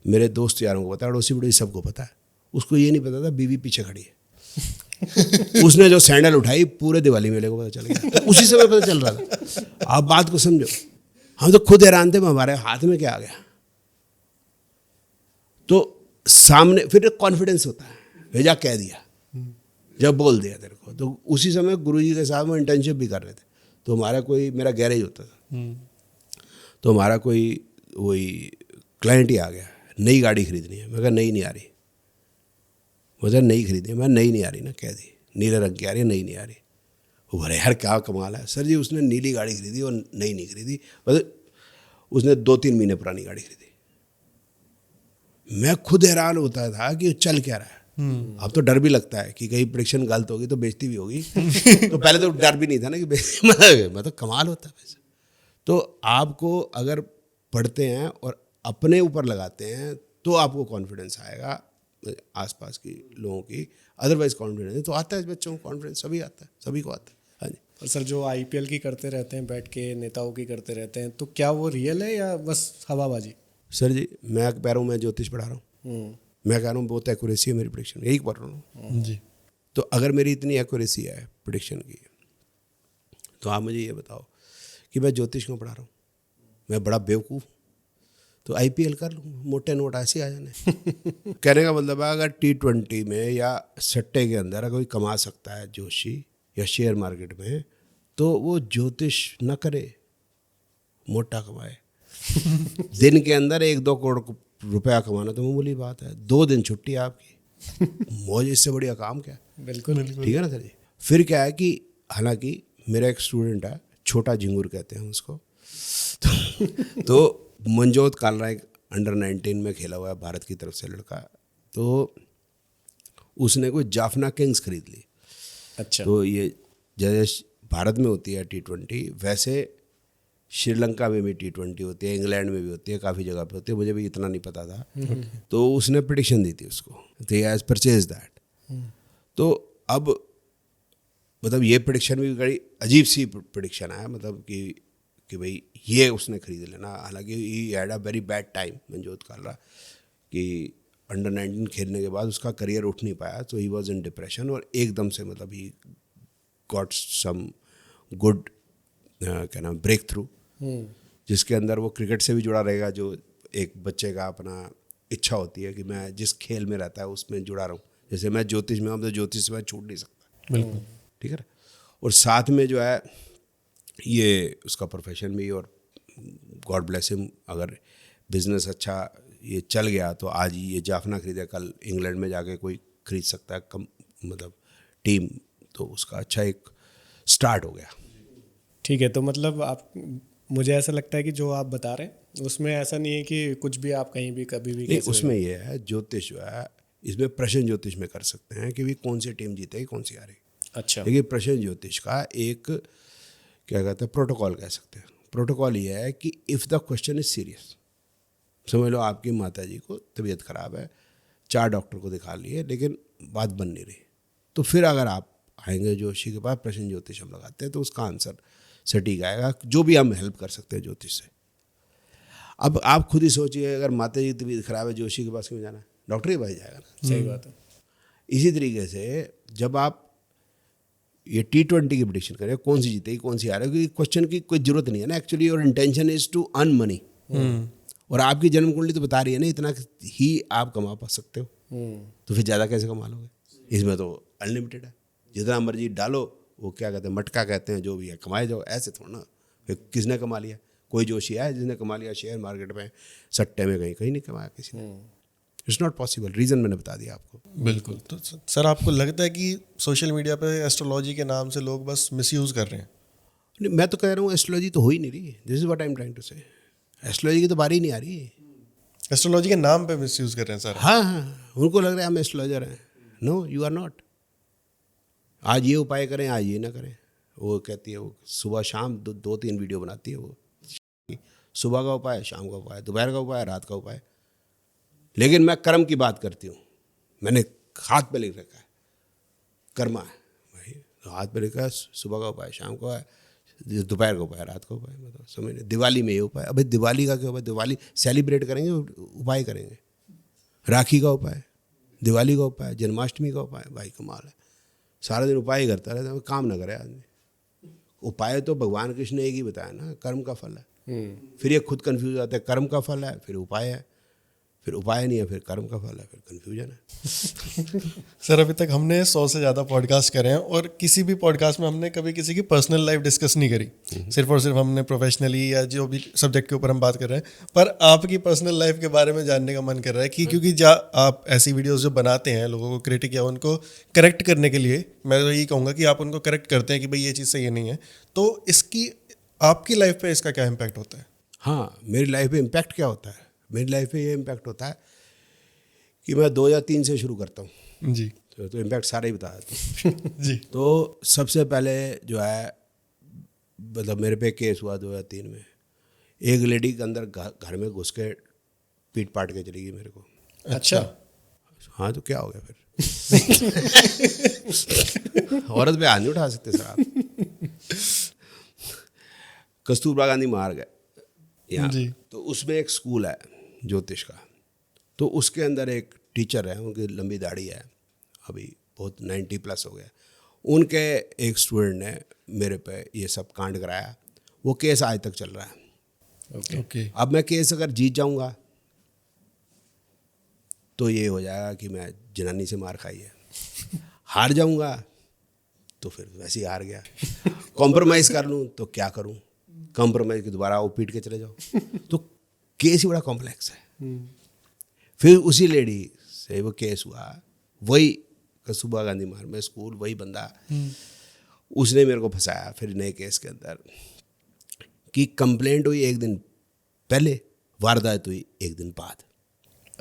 मेरे दोस्त यारों को पता है, अड़ोसी पड़ोसी सबको पता है। उसको ये नहीं पता था बीवी पीछे खड़ी है। उसने जो सैंडल उठाई पूरे दिवाली मेले को पता चल गया, तो उसी समय पता चल रहा था। आप बात को समझो, हम तो खुद हैरान थे, हमारे हाथ में क्या आ गया। तो सामने फिर कॉन्फिडेंस होता है, भेजा कह दिया, जब बोल दिया तेरे को। तो उसी समय गुरुजी के साथ में इंटर्नशिप भी कर रहे थे। तो हमारा कोई, मेरा गैरेज होता था, तो हमारा कोई वही क्लाइंट ही आ गया, नई गाड़ी खरीदनी है। मैं कहा नई नहीं आ रही, मुझे नई खरीदनी है। मैं नई नहीं आ रही ना, कह दी नीले रंग की आ रही है, नई नहीं आ रही। वो भरे यार क्या कमाल है सर जी, उसने नीली गाड़ी खरीदी और नई नहीं खरीदी, मतलब उसने 2-3 महीने पुरानी गाड़ी खरीदी। मैं खुद हैरान होता था कि चल क्या रहा है। अब तो डर भी लगता है कि कहीं प्रेडिक्शन गलत होगी तो बेइज्जती भी होगी। तो पहले तो डर भी नहीं था ना कि मतलब कमाल होता है वैसे। तो आपको अगर पढ़ते हैं और अपने ऊपर लगाते हैं तो आपको कॉन्फिडेंस आएगा आसपास की लोगों की, अदरवाइज कॉन्फिडेंस तो आता है बच्चों को, कॉन्फिडेंस सभी आता है, सभी को आता है। हाँ जी। और सर जो IPL की करते रहते हैं बैठ के, नेताओं की करते रहते हैं, तो क्या वो रियल है या बस हवाबाजी? सर जी मैं कह रहा हूँ, मैं ज्योतिष पढ़ा रहा हूँ, मैं कह रहा हूँ बहुत एक्यूरेसी है मेरी प्रेडिक्शन, यही पढ़ रहा हूँ जी। तो अगर मेरी इतनी एक्यूरेसी है प्रेडिक्शन की, तो आप मुझे ये बताओ कि मैं ज्योतिष क्यों पढ़ा रहा हूँ। मैं बड़ा बेवकूफ़, तो IPL कर लूँ, मोटे नोट ऐसे आ जाने। कहने का मतलब है अगर T20 में या सट्टे के अंदर कोई कमा सकता है जोशी या शेयर मार्केट में, तो वो ज्योतिष न करे, मोटा कमाए। दिन के अंदर 1-2 करोड़ रुपया कमाना तो मामूली बात है, 2 दिन छुट्टी है आपकी, मौज, इससे बढ़िया काम क्या। बिल्कुल ठीक है ना सर जी। फिर क्या है कि हालांकि मेरा एक स्टूडेंट है, छोटा झिंगुर कहते हैं उसको, तो मनजोत कालरा एक अंडर 19 में खेला हुआ है भारत की तरफ से लड़का, तो उसने कोई जाफना किंग्स खरीद ली। अच्छा। तो ये जैसे भारत में होती है T20, वैसे श्रीलंका में भी T20 होती है, इंग्लैंड में भी होती है, काफ़ी जगह पे होती है, मुझे भी इतना नहीं पता था। तो उसने प्रेडिक्शन दी थी उसको, तो ही हैज़ परचेज दैट। तो अब मतलब ये प्रेडिक्शन भी बड़ी अजीब सी प्रेडिक्शन है, मतलब कि भाई ये उसने खरीद लेना। हालांकि he had a very bad time Manjot Kalra, कि अंडर 19 खेलने के बाद उसका करियर उठ नहीं पाया, तो ही वॉज इन डिप्रेशन, और एकदम से मतलब ही गॉट सम गुड क्या नाम ब्रेक थ्रू, जिसके अंदर वो क्रिकेट से भी जुड़ा रहेगा, जो एक बच्चे का अपना इच्छा होती है कि मैं जिस खेल में रहता है उसमें जुड़ा रहूँ। जैसे मैं ज्योतिष में हूँ, तो ज्योतिष से मैं छूट नहीं सकता। बिल्कुल। ठीक है ना। और साथ में जो है ये उसका प्रोफेशन भी, और गॉड ब्लेस हिम, अगर बिजनेस अच्छा ये चल गया तो आज ये जाफना खरीदे, कल इंग्लैंड में जाके कोई खरीद सकता है, कम मतलब टीम, तो उसका अच्छा एक स्टार्ट हो गया। ठीक है, तो मतलब आप, मुझे ऐसा लगता है कि जो आप बता रहे हैं उसमें ऐसा नहीं है कि कुछ भी आप कहीं भी कभी भी नहीं, कैसे उसमें ये है ज्योतिष जो है, इसमें प्रश्न ज्योतिष में कर सकते हैं कि भी कौन सी टीम जीतेगी, कौन सी हारेगी। अच्छा। देखिए प्रश्न ज्योतिष का एक क्या कहते हैं, प्रोटोकॉल कह सकते हैं। प्रोटोकॉल ये है कि if the question is serious, समझ लो आपकी माता जी को तबीयत खराब है, 4 डॉक्टर को दिखा लिए, लेकिन बात बन नहीं रही, तो फिर अगर आप आएंगे जोशी के पास, प्रश्न ज्योतिष हम लगाते हैं, तो उसका आंसर सटीक आएगा, जो भी हम हेल्प कर सकते हैं ज्योतिष से। अब आप खुद ही सोचिए, अगर माता जी की तबीयत खराब है, जोशी के पास क्यों जाना है, डॉक्टर के पास जाएगा ना। सही बात है। इसी तरीके से जब आप ये T20 की प्रेडिक्शन करें, कौन सी जीतेगी कौन सी हारेगी, क्योंकि क्वेश्चन की कोई जरूरत नहीं है ना। Actually your intention is to earn money, और आपकी जन्म कुंडली तो बता रही है ना इतना ही आप कमा पा सकते हो, तो फिर ज़्यादा कैसे कमा लोगे। इसमें तो अनलिमिटेड है, जितना मर्जी डालो, वो क्या कहते हैं, मटका कहते हैं, जो भी है कमाए जाओ, ऐसे थोड़ा ना। फिर किसने कमा लिया, कोई जोशी है जिसने कमा लिया शेयर मार्केट में, सट्टे में, कहीं नहीं कमाया किसी ने। इट्स नॉट पॉसिबल, रीज़न मैंने बता दिया आपको। बिल्कुल। तो सर आपको लगता है कि सोशल मीडिया पे एस्ट्रोलॉजी के नाम से लोग बस मिसयूज़ कर रहे हैं? नहीं, मैं तो कह रहा हूँ एस्ट्रोलॉजी तो हो ही नहीं रही, this is what I am trying to say. Astrology की तो बारी ही नहीं आ रही है। एस्ट्रोलॉजी के नाम पे मिसयूज़ कर रहे हैं सर? हाँ, उनको लग रहा है हम एस्ट्रोलॉजर हैं। No, you are not. आज ये उपाय करें, आज ये ना करें। वो कहती है, वो सुबह शाम 2-3 वीडियो बनाती है, वो सुबह का उपाय, शाम का उपाय, दोपहर का उपाय, रात का उपाय। लेकिन मैं कर्म की बात करती हूँ, मैंने हाथ पे लिख रखा है, कर्मा है भाई, हाथ पे लिखा है सुबह का उपाय, शाम का उपाय, दोपहर का उपाय, रात का उपाय। मतलब समझ नहीं, दिवाली में ये उपाय, अभी दिवाली का क्या उपाय, दिवाली सेलिब्रेट करेंगे, उपाय करेंगे। राखी का उपाय, दिवाली का उपाय, जन्माष्टमी का उपाय, भाई कमाल है। सारा दिन उपाय ही करता रहता है, काम ना करे आदमी। उपाय तो भगवान कृष्ण ने एक ही बताया ना, कर्म का फल है। फिर ये खुद कंफ्यूज हो जाता है, कर्म का फल है, फिर उपाय है, फिर उपाय नहीं है, फिर कर्म का फल है, फिर कंफ्यूजन है। सर अभी तक हमने 100 से ज़्यादा पॉडकास्ट करे हैं, और किसी भी पॉडकास्ट में हमने कभी किसी की पर्सनल लाइफ डिस्कस नहीं करी। सिर्फ और सिर्फ हमने प्रोफेशनली या जो भी सब्जेक्ट के ऊपर हम बात कर रहे हैं, पर आपकी पर्सनल लाइफ के बारे में जानने का मन कर रहा है कि क्योंकि आप ऐसी वीडियोस जो बनाते हैं लोगों को क्रिटिक या उनको करेक्ट करने के लिए, मैं तो यही कहूँगा कि आप उनको करेक्ट करते हैं कि भाई ये चीज़ सही नहीं है, तो इसकी आपकी लाइफ पे इसका क्या इम्पैक्ट होता है? हाँ, मेरी लाइफ में इम्पैक्ट क्या होता है? मेरी लाइफ में ये इम्पैक्ट होता है कि मैं 2 या 3 से शुरू करता हूँ जी। तो इम्पैक्ट सारे ही बता देता हूँ। जी। तो सबसे पहले जो है, मतलब मेरे पे केस हुआ 2003 में, एक लेडी के अंदर घर में घुस के पीट पाट के चली गई मेरे को। अच्छा। हाँ, तो क्या हो गया फिर? औरत पे हाथ नहीं उठा सकते सर आप। कस्तूरबा गांधी मार गए यहाँ, जी। तो उसमें एक स्कूल है ज्योतिष का, तो उसके अंदर एक टीचर है, उनकी लंबी दाढ़ी है, अभी बहुत 90+ हो गया। उनके एक स्टूडेंट ने मेरे पे ये सब कांड कराया, वो केस आज तक चल रहा है। ओके। अब मैं केस अगर जीत जाऊंगा तो ये हो जाएगा कि मैं जनानी से मार खाई है, हार जाऊंगा तो फिर वैसे ही हार गया। कॉम्प्रोमाइज़ कर लूँ तो क्या करूँ, कॉम्प्रोमाइज़ के दोबारा वो पीट के चले जाओ। तो केस ही बड़ा कॉम्प्लेक्स है। फिर उसी लेडी से वो केस हुआ, वही कस्तूरबा गांधी मार्ग में स्कूल, वही बंदा, उसने मेरे को फंसाया फिर नए केस के अंदर कि कंप्लेंट हुई एक दिन पहले, वारदात हुई एक दिन बाद।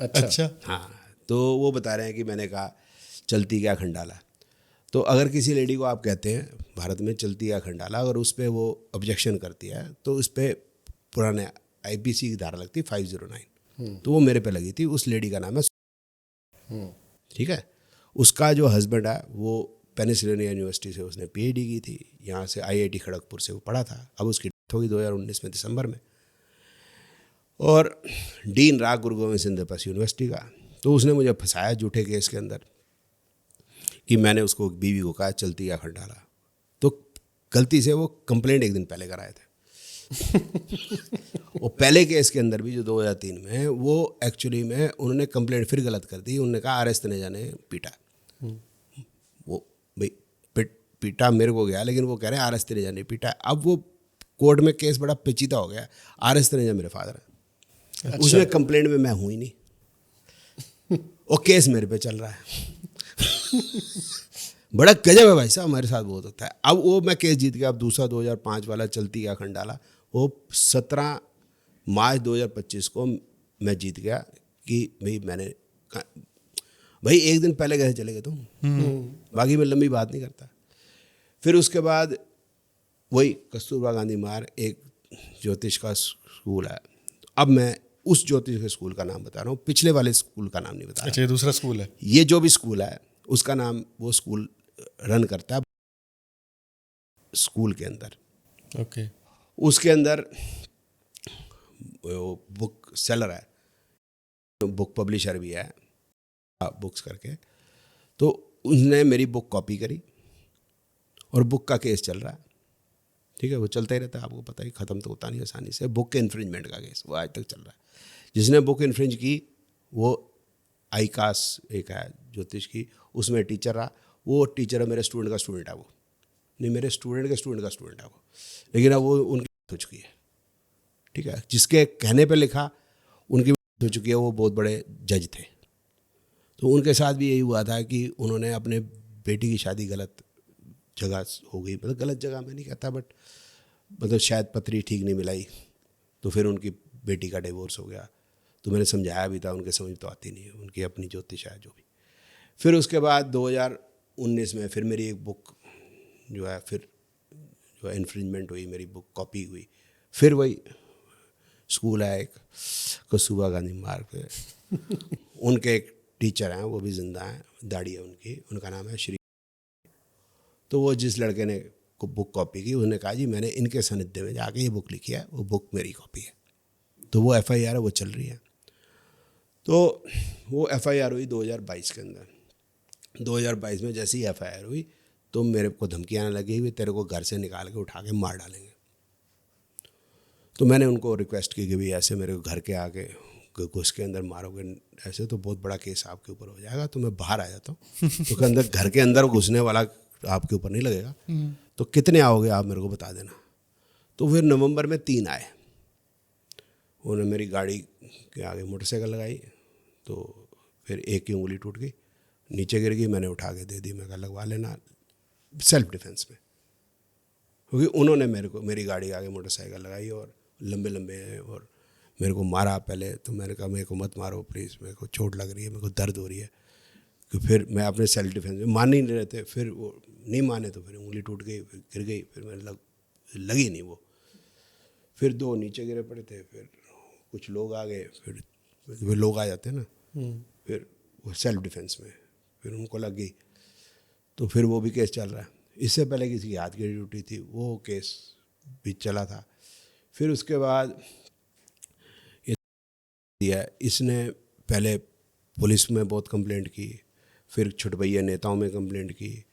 अच्छा। हाँ, तो वो बता रहे हैं कि मैंने कहा चलती क्या खंडाला। तो अगर किसी लेडी को आप कहते हैं भारत में चलती क्या खंडाला, अगर उस पर वो ऑब्जेक्शन करती है तो उस पर पुराने IPC की धारा लगती है 509। तो वो मेरे पे लगी थी। उस लेडी का नाम है, ठीक है, उसका जो हस्बैंड है वो पेनिसिलिनिया यूनिवर्सिटी से उसने PhD की थी, यहाँ से IIT खड़गपुर से वो पढ़ा था। अब उसकी डेथ हो गई 2019 में दिसंबर में, और डीन रहा गुरु गोविंद सिंह पास यूनिवर्सिटी का। तो उसने मुझे फंसाया झूठे केस के अंदर कि मैंने उसको बीवी को कहा चलती या खंडाला। तो गलती से वो कंप्लेंट एक दिन पहले कराए थे। वो पहले केस के अंदर भी जो 2003 में है, वो एक्चुअली में उन्होंने कंप्लेंट फिर गलत कर दी। उन्होंने कहा RS तनेजा ने पीटा। वो भाई पीटा मेरे को गया, लेकिन वो कह रहे हैं RS तनेजा ने पीटा। अब वो कोर्ट में केस बड़ा पेचीदा हो गया। RS तनेजा मेरे फादर है। अच्छा। उसमें कंप्लेंट में मैं हूँ ही नहीं, और केस मेरे पे चल रहा है। बड़ा गजब है भाई साहब, हमारे साथ बहुत होता है। अब वो मैं केस जीत गया। अब दूसरा 2005 वाला चलती क्या खंडाला, वो 17 मार्च 2025 को मैं जीत गया कि भाई मैंने भाई एक दिन पहले कैसे चले गए तुम। बाकी मैं लंबी बात नहीं करता। फिर उसके बाद वही कस्तूरबा गांधी मार्ग एक ज्योतिष का स्कूल है। अब मैं उस ज्योतिष के स्कूल का नाम बता रहा हूँ, पिछले वाले स्कूल का नाम नहीं बता रहा। अच्छा, ये दूसरा स्कूल है। ये जो भी स्कूल है उसका नाम वो स्कूल रन करता है स्कूल के अंदर। ओके। उसके अंदर वो बुक सेलर है, बुक पब्लिशर भी है बुक्स करके। तो उसने मेरी बुक कॉपी करी और बुक का केस चल रहा है, ठीक है, वो चलता ही रहता है, आपको पता ही, ख़त्म तो होता नहीं आसानी से। बुक के इन्फ्रिंजमेंट का केस वो आज तक चल रहा है। जिसने बुक इन्फ्रिंज की वो ICAS एक है ज्योतिष की, उसमें टीचर रहा। वो टीचर है मेरे स्टूडेंट का स्टूडेंट है, वो नहीं मेरे स्टूडेंट के स्टूडेंट का स्टूडेंट है वो, लेकिन अब वो उनकी हो चुकी है, ठीक है। जिसके कहने पे लिखा उनकी हो चुकी है, वो बहुत बड़े जज थे। तो उनके साथ भी यही हुआ था कि उन्होंने अपने बेटी की शादी गलत जगह हो गई, मतलब गलत जगह मैं नहीं कहता, बट मतलब शायद पत्री ठीक नहीं मिलाई, तो फिर उनकी बेटी का डिवोर्स हो गया। तो मैंने समझाया भी था, उनके समझ तो आती नहीं है, उनकी अपनी ज्योतिष है जो भी। फिर उसके बाद 2019 में फिर मेरी एक बुक जो है, फिर जो है इन्फ्रिंजमेंट हुई, मेरी बुक कॉपी हुई। फिर वही स्कूल है एक कस्तूरबा गांधी मार्ग पे, उनके एक टीचर हैं, वो भी जिंदा हैं, दाढ़ी है उनकी, उनका नाम है श्री। तो वो जिस लड़के ने बुक कॉपी की, उसने कहा जी मैंने इनके सानिध्य में जाके ये बुक लिखी है, वो बुक मेरी कॉपी है। तो वो FIR है, वो चल रही है। तो वो FIR हुई 2022 के अंदर। 2022 में जैसे ही FIR हुई तो मेरे को धमकी आने लगी हुई, तेरे को घर से निकाल के उठा के मार डालेंगे। तो मैंने उनको रिक्वेस्ट की कि भाई ऐसे मेरे को घर के आके घुस के अंदर मारोगे ऐसे तो बहुत बड़ा केस आपके ऊपर हो जाएगा, तो मैं बाहर आ जाता हूँ। तो अंदर घर के अंदर घुसने वाला आपके ऊपर नहीं लगेगा, तो कितने आओगे आप मेरे को बता देना। तो फिर नवंबर में 3 आए। उन्होंने मेरी गाड़ी के आगे मोटरसाइकिल लगाई, तो फिर एक की उंगली टूट गई, नीचे गिर गई, मैंने उठा के दे दी। मैं कहा लगवा लेना सेल्फ डिफेंस में, क्योंकि उन्होंने मेरे को मेरी गाड़ी के आगे मोटरसाइकिल लगाई और लंबे लंबे हैं और मेरे को मारा पहले। तो मैंने कहा मेरे को मत मारो प्लीज़, मेरे को चोट लग रही है, मेरे को दर्द हो रही है। कि फिर मैं अपने सेल्फ डिफेंस में मान ही नहीं रहते, फिर वो नहीं माने तो फिर उंगली टूट गई, फिर गिर गई, फिर मेरे लगी नहीं वो। फिर 2 नीचे गिरे पड़े थे, फिर कुछ लोग आ गए, फिर लोग आ जाते हैं ना, फिर वो सेल्फ डिफेंस में फिर उनको लग गई। तो फिर वो भी केस चल रहा है। इससे पहले किसी की हाथ की ड्यूटी थी, वो केस भी चला था। फिर उसके बाद दिया, इसने पहले पुलिस में बहुत कंप्लेंट की, फिर छुटभैया नेताओं में कंप्लेंट की,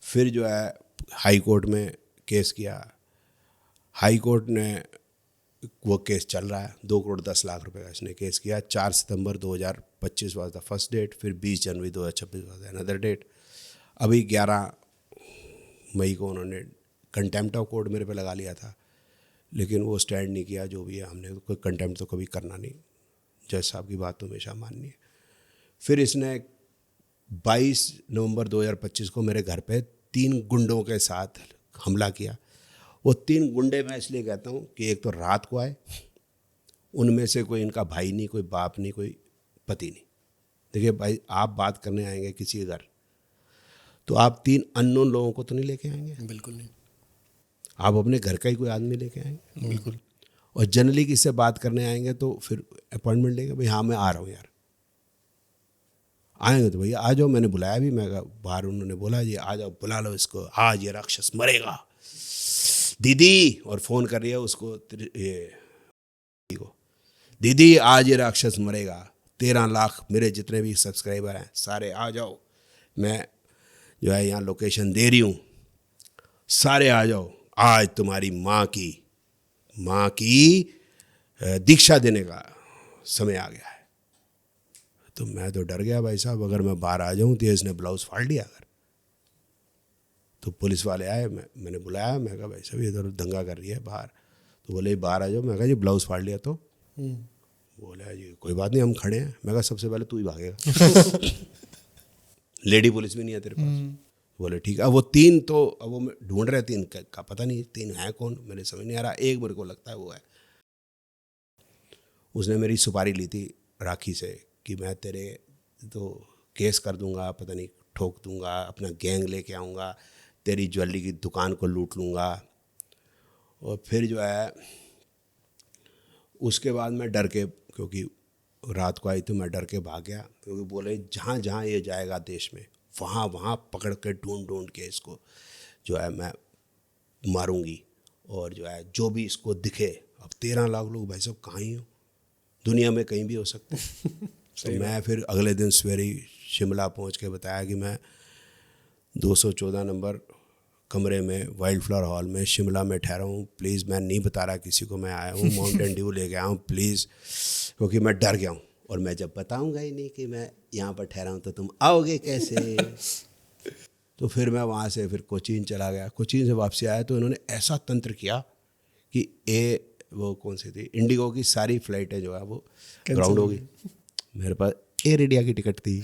फिर जो है हाई कोर्ट में केस किया। हाई कोर्ट ने वो केस चल रहा है, 2 करोड़ 10 लाख रुपए का इसने केस किया। 4 सितंबर 2025 वाज द फर्स्ट डेट, फिर 20 जनवरी 2026 वाज अनदर डेट। अभी 11 मई को उन्होंने कंटेम्प्ट ऑफ कोर्ट मेरे पे लगा लिया था, लेकिन वो स्टैंड नहीं किया। जो भी है, हमने कोई कंटेम्प्ट तो कभी करना नहीं, जज साहब की बात तो हमेशा माननी है। फिर इसने 22 नवंबर 2025 को मेरे घर पे 3 गुंडों के साथ हमला किया। वो 3 गुंडे मैं इसलिए कहता हूँ कि एक तो रात को आए, उनमें से कोई इनका भाई नहीं, कोई बाप नहीं, कोई पति नहीं। देखिए भाई, आप बात करने आएंगे किसी के घर तो आप 3 अननोन लोगों को तो नहीं लेके आएंगे, बिल्कुल नहीं। आप अपने घर का ही कोई आदमी लेके आएंगे। बिल्कुल। और जनरली किससे बात करने आएंगे तो फिर अपॉइंटमेंट लेंगे, भाई हाँ मैं आ रहा हूँ यार। आएंगे तो भैया आ जाओ, मैंने बुलाया भी, मैं कहा बाहर उन्होंने बोला जी आ जाओ, बुला लो इसको, आज ये राक्षस मरेगा दीदी। और फ़ोन कर रही है उसको, दीदी आज ये राक्षस मरेगा, 13 लाख मेरे जितने भी सब्सक्राइबर हैं सारे आ जाओ, मैं जो है यहाँ लोकेशन दे रही हूँ, सारे आ जाओ, आज तुम्हारी माँ की दीक्षा देने का समय आ गया है। तो मैं तो डर गया भाई साहब, अगर मैं बाहर आ जाऊँ तो इसने ब्लाउज फाड़ लिया अगर। तो पुलिस वाले आए, मैंने बुलाया, मैं कहा भाई साहब इधर दंगा कर रही है बाहर। तो बोले बाहर आ जाओ। मैं कहा जी ब्लाउज फाड़ लिया तो? बोला जी कोई बात नहीं हम खड़े हैं। मैं कहा सबसे पहले तू ही भागेगा लेडी पुलिस भी नहीं है तेरे पास। बोले ठीक है। अब वो 3 तो अब वो ढूंढ रहे, 3 का पता नहीं 3 है कौन, मेरे समझ नहीं आ रहा। एक मेरे को लगता है वो है, उसने मेरी सुपारी ली थी राखी से कि मैं तेरे तो केस कर दूंगा, पता नहीं ठोक दूंगा, अपना गैंग लेके आऊँगा, तेरी ज्वेलरी की दुकान को लूट लूँगा। और फिर जो है उसके बाद मैं डर के, क्योंकि रात को आई तो मैं डर के भाग गया, क्योंकि बोले जहाँ जहाँ ये जाएगा देश में वहाँ वहाँ पकड़ के ढूंढ के इसको जो है मैं मारूंगी। और जो है जो भी इसको दिखे, अब 13 लाख लोग भाई साहब कहाँ ही हो, दुनिया में कहीं भी हो सकते हैं। तो मैं फिर अगले दिन सवेरे ही शिमला पहुँच के बताया कि मैं 214 नंबर कमरे में वाइल्ड फ्लावर हॉल में शिमला में ठहरा हूँ, प्लीज़ मैं नहीं बता रहा किसी को मैं आया हूँ, माउंटेन ड्यू लेके आया हूँ प्लीज़, क्योंकि मैं डर गया हूँ। और मैं जब बताऊँगा ही नहीं कि मैं यहाँ पर ठहरा हूँ तो तुम आओगे कैसे। तो फिर मैं वहाँ से फिर कोचीन चला गया। कोचीन से वापसी आया तो इन्होंने ऐसा तंत्र किया कि वो कौन सी थी, इंडिगो की सारी फ्लाइटें जो है वो ग्राउंड हो गई। मेरे पास एयर इंडिया की टिकट थी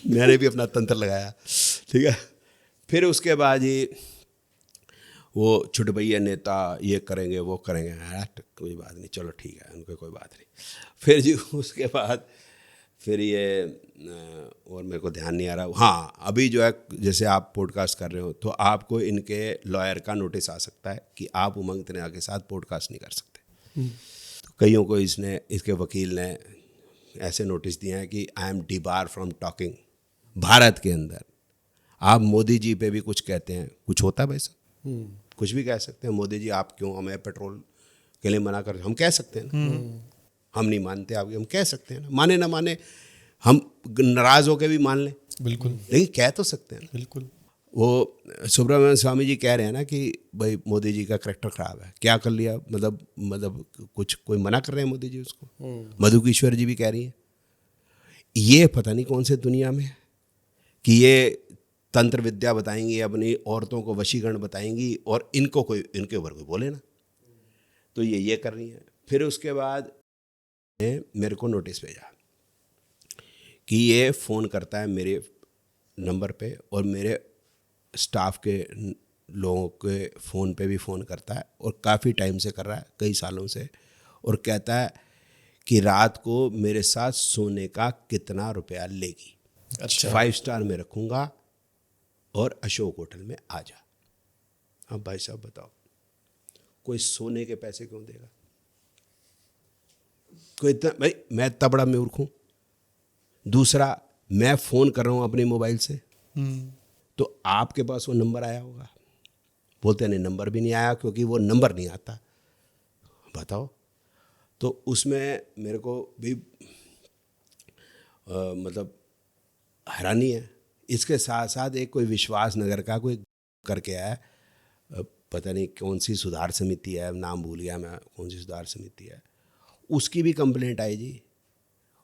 मैंने भी अपना तंत्र लगाया, ठीक है। फिर उसके बाद ही वो छुटभैया नेता ये करेंगे वो करेंगे, कोई बात नहीं, चलो ठीक है उनको कोई बात नहीं। फिर जी उसके बाद फिर ये और मेरे को ध्यान नहीं आ रहा। हाँ अभी जो है जैसे आप पॉडकास्ट कर रहे हो तो आपको इनके लॉयर का नोटिस आ सकता है कि आप उमंग तनेजा के साथ पॉडकास्ट नहीं कर सकते। तो कईयों को इसके वकील ने ऐसे नोटिस दिए हैं कि I am debar from talking. Bharat के अंदर आप मोदी जी पे भी कुछ कहते हैं, कुछ होता है वैसा, कुछ भी कह सकते हैं। मोदी जी आप क्यों हमें पेट्रोल के लिए मना कर, हम कह सकते हैं ना, हम नहीं मानते आपकी, हम कह सकते हैं ना, माने ना माने, हम नाराज होकर भी मान लें, बिल्कुल, लेकिन कह तो सकते हैं। बिल्कुल। वो सुब्रमण्यम स्वामी जी कह रहे हैं ना कि भाई मोदी जी का करैक्टर खराब है, क्या कर लिया, मतलब कुछ कोई मना कर रहे हैं मोदी जी उसको। मधु कीश्वर जी भी कह रही हैं। ये पता नहीं कौन से दुनिया में कि ये तंत्र विद्या बताएंगी, अपनी औरतों को वशीकरण बताएंगी और इनको कोई इनके ऊपर कोई बोले ना, तो ये कर रही हैं। फिर उसके बाद मेरे को नोटिस भेजा कि ये फ़ोन करता है मेरे नंबर पे और मेरे स्टाफ के लोगों के फ़ोन पे भी फ़ोन करता है और काफ़ी टाइम से कर रहा है, कई सालों से, और कहता है कि रात को मेरे साथ सोने का कितना रुपया लेगी। अच्छा। 5 स्टार में रखूँगा और अशोक होटल में आ जा। अब भाई साहब बताओ, कोई सोने के पैसे क्यों देगा? कोई इतना, भाई मैं इतना बड़ा मूर्ख हूँ? दूसरा, मैं फ़ोन कर रहा हूँ अपने मोबाइल से, तो आपके पास वो नंबर आया होगा। बोलते नहीं, नंबर भी नहीं आया क्योंकि वो नंबर नहीं आता। बताओ। तो उसमें मेरे को भी मतलब हैरानी है। इसके साथ साथ एक कोई विश्वास नगर का कोई करके आया, पता नहीं कौन सी सुधार समिति है, नाम भूल गया मैं, कौन सी सुधार समिति है, उसकी भी कंप्लेंट आई जी।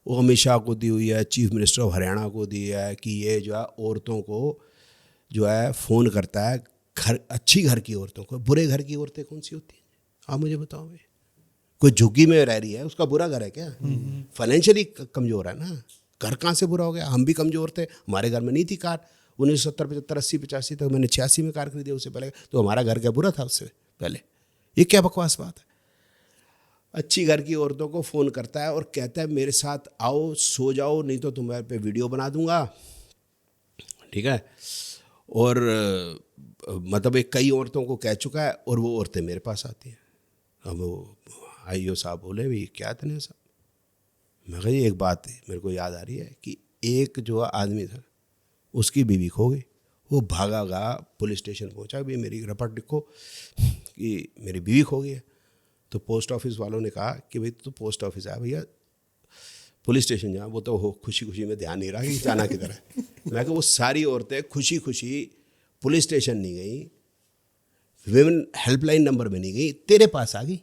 वो अमित शाह को दी हुई है, चीफ मिनिस्टर ऑफ हरियाणा को दी है कि ये जो है औरतों को जो है फ़ोन करता है अच्छी घर की औरतों को, बुरे घर की औरतें कौन सी होती हैं आप मुझे बताओ भाई। कोई झुग्गी में रह रही है उसका बुरा घर है क्या? फाइनेंशियली कमज़ोर है ना, घर कहाँ से बुरा हो गया? हम भी कमज़ोर थे, हमारे घर में नहीं थी कार 1970 75 80 85 तक, मैंने 86 में कार खरीदी, उससे पहले तो हमारा घर क्या बुरा था उससे पहले? ये क्या बकवास बात है। अच्छी घर की औरतों को फ़ोन करता है और कहता है मेरे साथ आओ, सो जाओ, नहीं तो तुम्हारे पे वीडियो बना दूंगा, ठीक है। और मतलब एक कई औरतों को कह चुका है और वो औरतें मेरे पास आती हैं। अब वो आईओ साहब बोले भाई क्या तने साहब, मैं कहा एक बात है मेरे को याद आ रही है कि एक जो आदमी था उसकी बीवी खो गई, वो भागा गा पुलिस स्टेशन पहुंचा, भाई मेरी रिपोर्ट लिखो कि मेरी बीवी खो गई है। तो पोस्ट ऑफिस वालों ने कहा कि भाई तो पोस्ट ऑफिस आया भैया, पुलिस स्टेशन जा, वो तो हो खुशी खुशी में ध्यान नहीं रहा कि जाना किधर है। मैं कहा वो सारी औरतें खुशी खुशी पुलिस स्टेशन नहीं गई, विमेन हेल्पलाइन नंबर में नहीं गई, तेरे पास आ गई।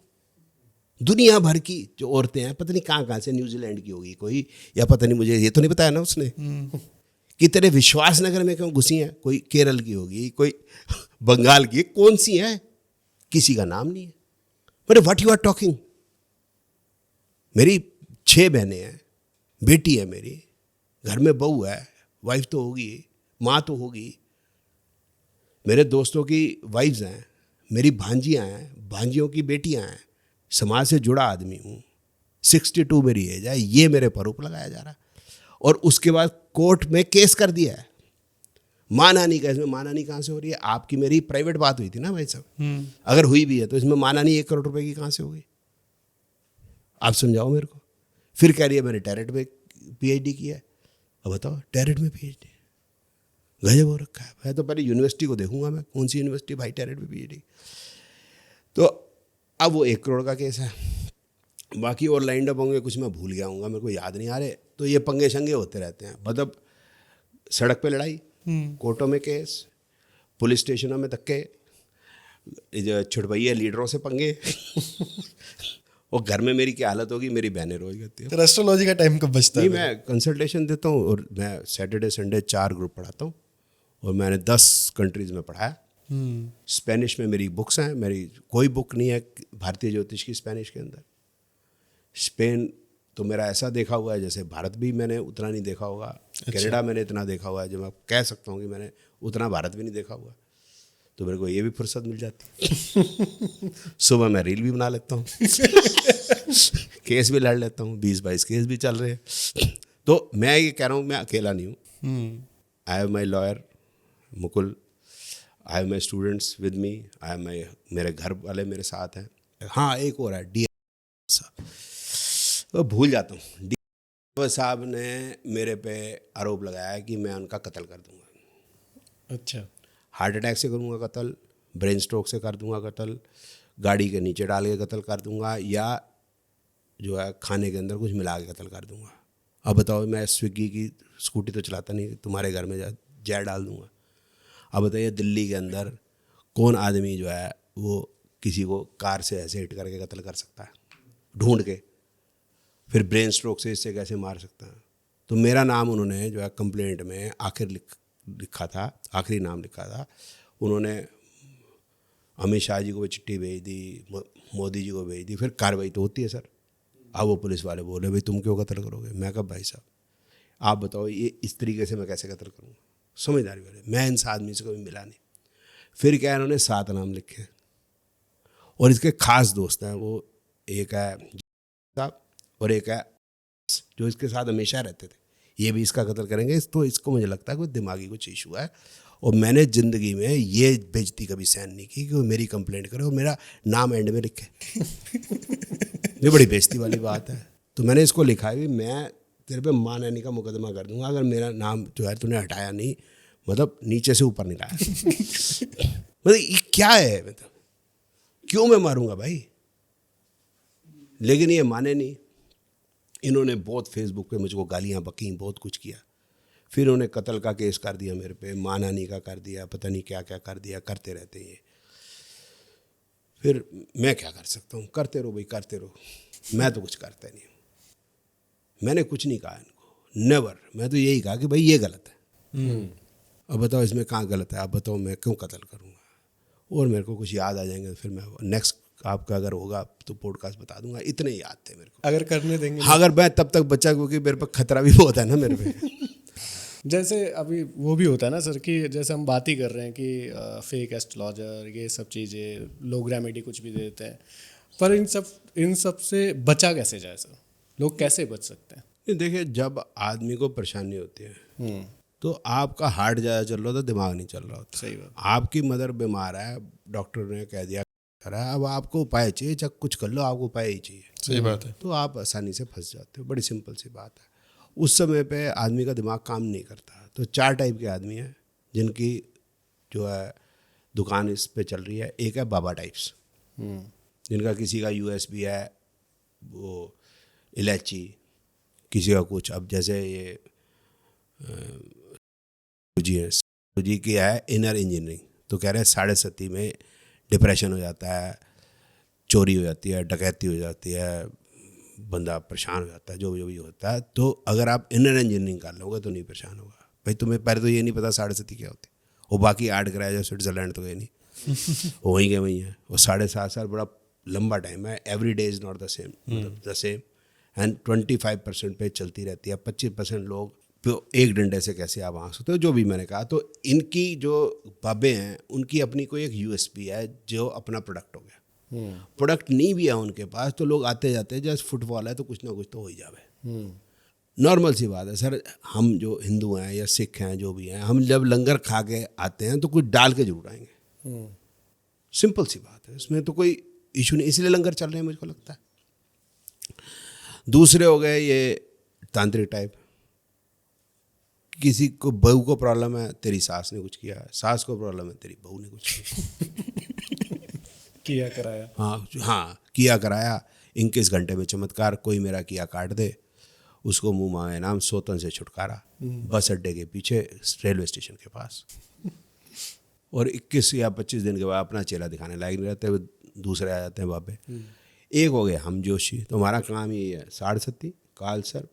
दुनिया भर की जो औरतें हैं, पता नहीं कहाँ से, न्यूजीलैंड की होगी कोई, या पता नहीं, मुझे ये तो नहीं बताया ना उसने कि तेरे विश्वास नगर में क्यों घुसी हैं, कोई केरल की होगी, कोई बंगाल की, कौन सी है, किसी का नाम नहीं है। But what you are talking. मेरी 6 बहनें हैं, बेटी है मेरी, घर में बहू है, वाइफ तो होगी, माँ तो होगी, मेरे दोस्तों की वाइफ्स हैं, मेरी भांजियाँ हैं, भांजियों की बेटियाँ हैं, समाज से जुड़ा आदमी हूँ, 62 मेरी एज है, ये मेरे पर आरोप लगाया जा रहा है। और उसके बाद कोर्ट में केस कर दिया है मानहानि का। इसमें मानहानि कहाँ से हो रही है? आपकी मेरी प्राइवेट बात हुई थी ना भाई साहब, अगर हुई भी है तो इसमें मानहानि 1 करोड़ रुपए की कहाँ से होगी? आप समझाओ मेरे को। फिर कह रही है मैंने टैरेंट में PhD किया है। अब बताओ, टैरेंट में PhD गजब हो रखा है। मैं तो पहले यूनिवर्सिटी को देखूंगा, मैं कौन सी यूनिवर्सिटी भाई टैरेंट में PhD। तो अब वो 1 करोड़ का केस है, बाकी और लाइंड अप होंगे, कुछ मैं भूल गया हूँगा, मेरे को याद नहीं आ रहे। तो ये पंगे शंगे होते रहते हैं, मतलब सड़क पे लड़ाई, कोर्टों में केस, पुलिस स्टेशनों में धक्के, छुड़वैये लीडरों से पंगे और घर में मेरी क्या हालत होगी, मेरी बहनें रोज करती है। तो एस्ट्रोलॉजी का टाइम कब बचता है? नहीं, मैं कंसल्टेशन देता हूँ और मैं सैटरडे संडे 4 ग्रुप पढ़ाता हूँ और मैंने 10 कंट्रीज़ में पढ़ाया। स्पेनिश में मेरी बुक्स हैं, मेरी कोई बुक नहीं है भारतीय ज्योतिष की स्पेनिश के अंदर। स्पेन तो मेरा ऐसा देखा हुआ है जैसे भारत भी मैंने उतना नहीं देखा होगा। अच्छा। कनाडा मैंने इतना देखा हुआ है जो मैं कह सकता हूँ कि मैंने उतना भारत भी नहीं देखा हुआ। तो मेरे को ये भी फुर्सत मिल जाती है। सुबह मैं रील भी बना लेता हूँ केस भी लड़ लेता हूँ, 20-22 केस भी चल रहे हैं। तो मैं ये कह रहा हूँ मैं अकेला नहीं हूँ। I have my lawyer Mukul, I have my students with me, I have my, मेरे घर वाले मेरे साथ हैं। हाँ, एक और है डी तो भूल जाता हूँ। डी साहब ने मेरे पे आरोप लगाया कि मैं उनका कत्ल कर दूंगा। अच्छा। हार्ट अटैक से करूँगा कत्ल, ब्रेन स्ट्रोक से कर दूंगा कत्ल, गाड़ी के नीचे डाल के कत्ल कर दूंगा, या जो है खाने के अंदर कुछ मिला के कत्ल कर दूंगा। अब बताओ, मैं स्विगी की स्कूटी तो चलाता नहीं, तुम्हारे घर में जहर डाल दूंगा। अब बताइए दिल्ली के अंदर कौन आदमी जो है वो किसी को कार से ऐसे हिट करके कत्ल कर सकता है ढूंढ के, फिर ब्रेन स्ट्रोक से इससे कैसे मार सकता है? तो मेरा नाम उन्होंने जो है कंप्लेंट में आखिर लिखा था, आखिरी नाम लिखा था उन्होंने। अमित शाह जी को भी चिट्ठी भेज दी, मोदी जी को भेज दी, फिर कार्रवाई तो होती है सर। अब वो पुलिस वाले बोले भाई तुम क्यों कत्ल करोगे? मैं कहा भाई साहब आप बताओ ये इस तरीके से मैं कैसे कत्ल करूँगा? समझदारी वाले, मैं इनसे आदमी से कभी मिला नहीं। फिर क्या इन्होंने 7 नाम लिखे और इसके खास दोस्त हैं, वो एक है साहब और एक है जो इसके साथ हमेशा रहते थे, ये भी इसका कत्ल करेंगे। तो इसको मुझे लगता है कोई दिमागी कुछ इशू है और मैंने ज़िंदगी में ये बेइज्जती कभी सहन नहीं की कि वो मेरी कंप्लेंट करे और मेरा नाम एंड में लिखे। ये बड़ी बेइज्जती वाली बात है। तो मैंने इसको लिखा है कि मैं तेरे पे मानहानि का मुकदमा कर दूंगा अगर मेरा नाम जो है तूने हटाया नहीं, मतलब नीचे से ऊपर नहीं लाया। मतलब ये क्या है, मतलब क्यों मैं मारूंगा भाई? लेकिन ये माने नहीं। इन्होंने बहुत फेसबुक पे मुझको गालियाँ बकीं, बहुत कुछ किया। फिर उन्होंने कत्ल का केस कर दिया मेरे पे, मानहानि का कर दिया, पता नहीं क्या क्या कर दिया, करते रहते हैं ये। फिर मैं क्या कर सकता हूँ? करते रहो भाई, करते रहो। मैं तो कुछ करता नहीं हूँ। मैंने कुछ नहीं कहा इनको, नेवर। मैं तो यही कहा कि भाई ये गलत है। अब बताओ इसमें कहाँ गलत है? आप बताओ मैं क्यों कत्ल करूँगा? और मेरे को कुछ याद आ जाएंगे तो फिर मैं नेक्स्ट आपका अगर होगा तो पॉडकास्ट बता दूंगा। इतने याद थे मेरे को, अगर करने देंगे। हाँ, अगर मैं तब तक बचा, क्योंकि मेरे पर खतरा भी बहुत है ना मेरे पे। जैसे अभी वो भी होता है ना सर कि जैसे हम बात ही कर रहे हैं कि फेक एस्ट्रोलॉजर ये सब चीज़ें, लोग रेमेडी कुछ भी दे देते हैं, पर इन सब से बचा कैसे जाए सर? लोग कैसे बच सकते हैं? नहीं, देखिए, जब आदमी को परेशानी होती है तो आपका हार्ट ज़्यादा चल रहा होता, दिमाग नहीं चल रहा होता। सही बात। आपकी मदर बीमार है, डॉक्टर ने कह दिया करा, अब आपको उपाय चाहिए, चाहे कुछ कर लो, आपको उपाय ही चाहिए। सही बात है। तो आप आसानी से फंस जाते हो। बड़ी सिंपल सी बात है। उस समय पे आदमी का दिमाग काम नहीं करता। तो 4 टाइप के आदमी हैं जिनकी जो है दुकान इस पे चल रही है। एक है बाबा टाइप्स, जिनका किसी का यूएसबी है, वो इलायची, किसी का कुछ। अब जैसे ये जी है, जी की है इनर इंजीनियरिंग, तो कह रहे हैं 7.5 में डिप्रेशन हो जाता है, चोरी हो जाती है, डकैती हो जाती है, बंदा परेशान हो जाता है, जो भी होता है। तो अगर आप इनर इंजीनियरिंग कर लोगे तो नहीं परेशान होगा। भाई तुम्हें पहले तो ये नहीं पता 7.5 क्या होती, वो बाकी 8 ग्रह जो स्विट्जरलैंड तो गए नहीं वो वहीं के वहीं है। वो 7.5 साल बड़ा लंबा टाइम है। Every day is not the same, the same, and 25% पे चलती रहती है। 25% लोग तो एक डंडे से कैसे आप आंख सकते हो, जो भी मैंने कहा। तो इनकी जो बाबे हैं उनकी अपनी कोई एक यूएसपी है जो अपना प्रोडक्ट हो गया। प्रोडक्ट नहीं भी है उनके पास तो लोग आते जाते हैं, जैसे फुटबॉल है तो कुछ ना कुछ तो हो ही जावे। नॉर्मल सी बात है सर। हम जो हिंदू हैं या सिख हैं, जो भी हैं, हम जब लंगर खा के आते हैं तो कुछ डाल के जरूर आएंगे। सिंपल सी बात है, इसमें तो कोई इशू नहीं, इसलिए लंगर चल रहे हैं मुझको लगता है। दूसरे हो गए ये तांत्रिक टाइप। किसी को बहू को प्रॉब्लम है, तेरी सास ने कुछ किया, सास को प्रॉब्लम है, तेरी बहू ने कुछ किया कराया। हाँ, किया कराया। 21 घंटे में चमत्कार, कोई मेरा किया काट दे, उसको मुंह मांगे नाम, सोतन से छुटकारा, बस अड्डे के पीछे रेलवे स्टेशन के पास। और 21 या 25 दिन के बाद अपना चेहरा दिखाने लायक नहीं रहते, वो दूसरे आ जाते हैं बाबे। एक हो गए हम जोशी, तो हमारा काम ये है 7.5, काल सर्प,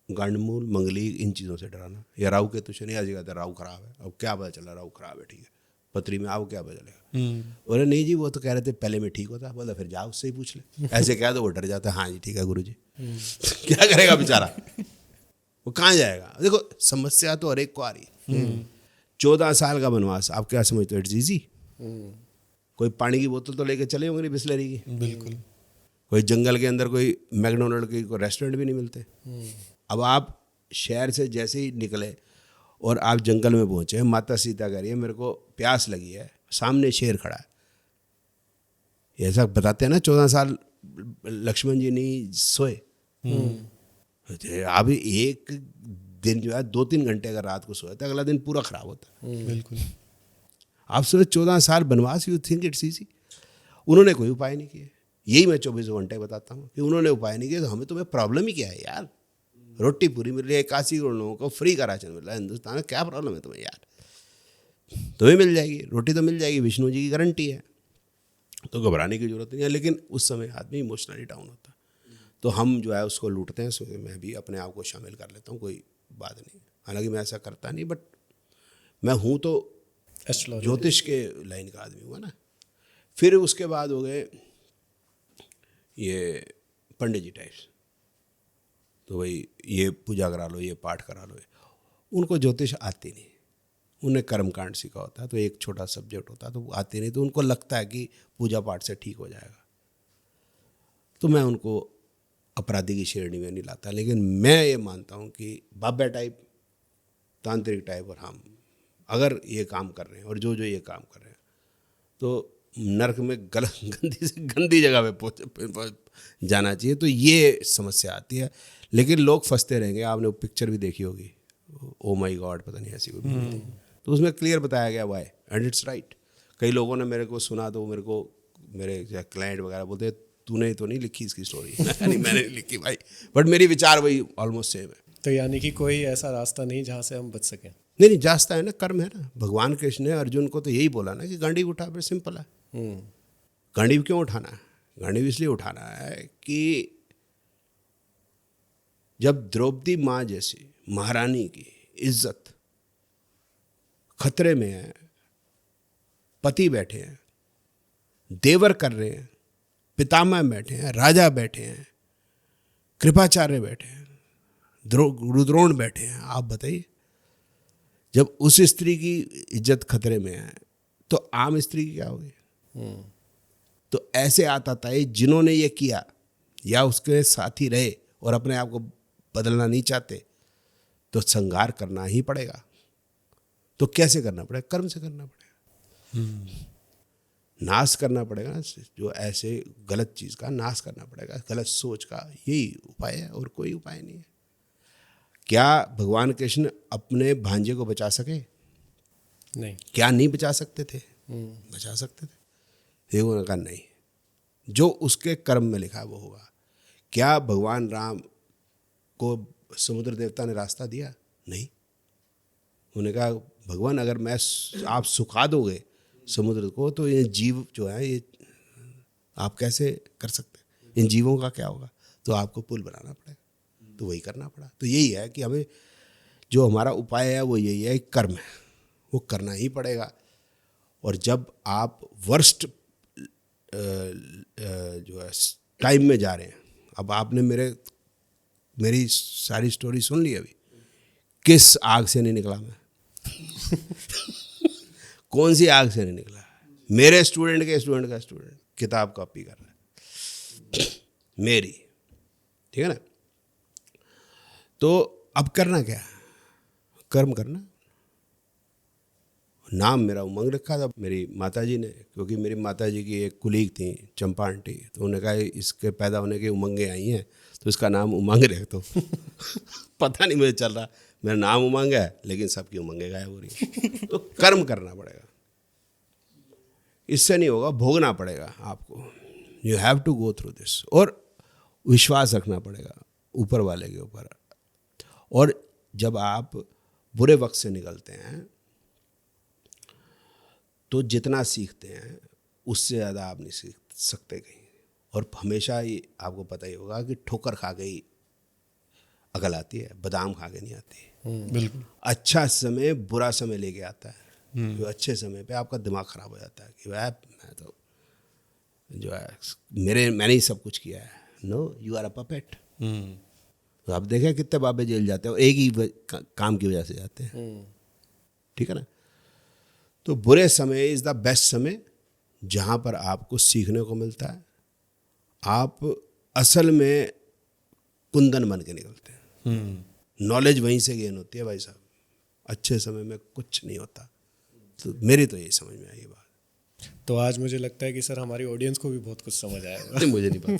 गंडमूल, मंगली, इन चीज़ों से डराना। या राहु के तुझे नहीं, आज कहते राहु खराब है। अब क्या पता चला राहु खराब है, ठीक है, पत्री में आओ क्या पता चलेगा। बोले नहीं जी, वो तो कह रहे थे पहले में ठीक होता। बोला फिर जाओ उससे ही पूछ ले। ऐसे कह दो वो डर जाता है, हाँ जी ठीक है गुरु जी। क्या करेगा बेचारा, वो कहाँ जाएगा। देखो समस्या तो हर एक को आ रही है। 14 साल का वनवास, आप क्या समझते हो इट्स ईजी? कोई पानी की बोतल तो लेके चले होंगे बिस्लरी की, बिल्कुल। कोई जंगल के अंदर कोई मैकडोनल्ड की कोई रेस्टोरेंट भी नहीं मिलते। अब आप शहर से जैसे ही निकले और आप जंगल में पहुंचे, माता सीता कह रही है मेरे को प्यास लगी है, सामने शेर खड़ा है। ऐसा बताते हैं ना, 14 साल लक्ष्मण जी नहीं सोए। अब एक दिन जो है 2-3 घंटे अगर रात को सोए तो अगला दिन पूरा खराब होता है। बिल्कुल। आप सोचे 14 साल बनवास, यू थिंक इट्स ईजी। उन्होंने कोई उपाय नहीं किए। यही मैं 24 घंटे बताता हूँ कि उन्होंने उपाय नहीं किया। तो हमें तुम्हें प्रॉब्लम ही क्या है यार? रोटी पूरी मिल रही है, 81 करोड़ लोगों को फ्री का राशन मिल रहा है हिंदुस्तान में, क्या प्रॉब्लम है तुम्हें यार? तुम्हें मिल जाएगी रोटी, तो मिल जाएगी, विष्णु जी की गारंटी है, तो घबराने की जरूरत नहीं है। लेकिन उस समय आदमी इमोशनली डाउन होता है, तो हम जो है उसको लूटते हैं। सो मैं भी अपने आप को शामिल कर लेता हूँ, कोई बात नहीं। हालांकि मैं ऐसा करता नहीं, बट मैं हूँ तो ज्योतिष के लाइन का आदमी हुआ ना। फिर उसके बाद हो गए ये पंडित जी टाइप्स, तो भाई ये पूजा करा लो, ये पाठ करा लो। उनको ज्योतिष आती नहीं, उन्हें कर्मकांड सीखा होता है, तो एक छोटा सब्जेक्ट होता है, तो वो आती नहीं। तो उनको लगता है कि पूजा पाठ से ठीक हो जाएगा, तो मैं उनको अपराधी की श्रेणी में नहीं लाता। लेकिन मैं ये मानता हूँ कि बाबा टाइप, तांत्रिक टाइप और हम अगर ये काम कर रहे हैं और जो ये काम कर रहे हैं, तो नर्क में गंदी से गंदी जगह पे जाना चाहिए। तो ये समस्या आती है, लेकिन लोग फंसते रहेंगे। आपने वो पिक्चर भी देखी होगी, ओ माय गॉड, पता नहीं ऐसी कोई, तो उसमें क्लियर बताया गया वाई, एंड इट्स राइट। कई लोगों ने मेरे को सुना, तो मेरे को मेरे क्लाइंट वगैरह बोलते तूने तो नहीं लिखी इसकी स्टोरी। नहीं, मैंने नहीं लिखी भाई, बट मेरी विचार वही ऑलमोस्ट सेम है। तो यानी कि कोई ऐसा रास्ता नहीं जहाँ से हम बच सकें? नहीं, जास्ता है ना, कर्म है ना। भगवान कृष्ण ने अर्जुन को तो यही बोला ना कि गांडीव उठा। फिर सिंपल है, गांडीव क्यों उठाना है? गांडीव इसलिए उठाना है कि जब द्रौपदी माँ जैसी महारानी की इज्जत खतरे में है, पति बैठे हैं, देवर कर रहे हैं, पितामह बैठे हैं, राजा बैठे हैं, कृपाचार्य बैठे हैं, रुद्रोण बैठे हैं, आप बताइए, जब उस स्त्री की इज्जत खतरे में है तो आम स्त्री की क्या होगी? तो ऐसे आताताई जिन्होंने ये किया या उसके साथ ही रहे और अपने आप को बदलना नहीं चाहते, तो संहार करना ही पड़ेगा। तो कैसे करना पड़ेगा? कर्म से करना पड़ेगा, नाश करना पड़ेगा ना, जो ऐसे गलत चीज़ का नाश करना पड़ेगा, गलत सोच का, यही उपाय है और कोई उपाय नहीं है। क्या भगवान कृष्ण अपने भांजे को बचा सके? नहीं। क्या नहीं बचा सकते थे? बचा सकते थे। देखो, उन्होंने कहा नहीं, जो उसके कर्म में लिखा है वो होगा। क्या भगवान राम को समुद्र देवता ने रास्ता दिया? नहीं। उन्होंने कहा भगवान अगर मैं आप सुखा दोगे समुद्र को तो ये जीव जो है ये आप कैसे कर सकते? इन जीवों का क्या होगा? तो आपको पुल बनाना पड़ेगा। तो वही करना पड़ा। तो यही है कि हमें जो हमारा उपाय है वो यही है, कर्म है, वो करना ही पड़ेगा। और जब आप वर्स्ट जो है टाइम में जा रहे हैं, अब आपने मेरी सारी स्टोरी सुन ली अभी, किस आग से नहीं निकला मैं कौन सी आग से नहीं निकला? मेरे स्टूडेंट का स्टूडेंट किताब कॉपी कर रहा है मेरी, ठीक है ना। तो अब करना क्या? कर्म करना। नाम मेरा उमंग रखा था मेरी माताजी ने, क्योंकि मेरी माताजी की एक कुलीग थी चंपा आंटी, तो उन्होंने कहा इसके पैदा होने की उमंगें आई हैं तो इसका नाम उमंग रख दो पता नहीं मुझे चल रहा, मेरा नाम उमंग है लेकिन सबकी उमंगें गायब हो रही हैं। तो कर्म करना पड़ेगा, इससे नहीं होगा, भोगना पड़ेगा आपको। You have to go through this. और विश्वास रखना पड़ेगा ऊपर वाले के ऊपर। और जब आप बुरे वक्त से निकलते हैं तो जितना सीखते हैं उससे ज़्यादा आप नहीं सीख सकते कहीं। और हमेशा ये आपको पता ही होगा कि ठोकर खा के ही अकल आती है, बादाम खा के नहीं आती। बिल्कुल। अच्छा समय बुरा समय लेके आता है। तो अच्छे समय पे आपका दिमाग खराब हो जाता है कि मैं तो जो है मैंने ही सब कुछ किया है। No, you are a puppet. तो आप देखें कितने बाबे जेल जाते हैं, एक ही काम की वजह से जाते हैं, ठीक है ना। तो बुरे समय इज़ द बेस्ट समय, जहाँ पर आपको सीखने को मिलता है। आप असल में कुंदन बन के निकलते हैं। नॉलेज वहीं से गेन होती है भाई साहब, अच्छे समय में कुछ नहीं होता। तो मेरी तो यही समझ में आई ये बात। तो आज मुझे लगता है कि सर हमारी ऑडियंस को भी बहुत कुछ समझ आएगा। मुझे नहीं पता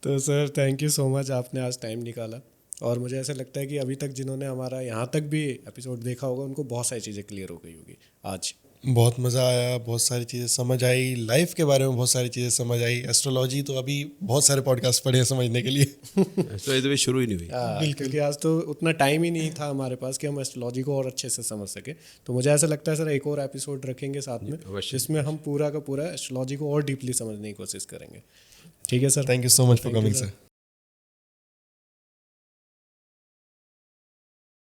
तो sir thank you so much, आपने आज टाइम निकाला। और मुझे ऐसा लगता है कि अभी तक जिन्होंने हमारा यहाँ तक भी एपिसोड देखा होगा उनको बहुत सारी चीज़ें क्लियर हो गई होगी आज। बहुत मज़ा आया, बहुत सारी चीज़ें समझ आई, लाइफ के बारे में बहुत सारी चीज़ें समझ आई। एस्ट्रोलॉजी तो अभी बहुत सारे पॉडकास्ट पढ़े हैं समझने के लिए तो ये तो शुरू ही नहीं हुई। क्योंकि आज तो उतना टाइम ही नहीं था हमारे पास कि हम एस्ट्रोलॉजी को और अच्छे से समझ सके। तो मुझे ऐसा लगता है सर एक और एपिसोड रखेंगे साथ में, जिसमें हम पूरा का पूरा एस्ट्रोलॉजी को और डीपली समझने की कोशिश करेंगे। ठीक है sir, thank you so much for coming sir.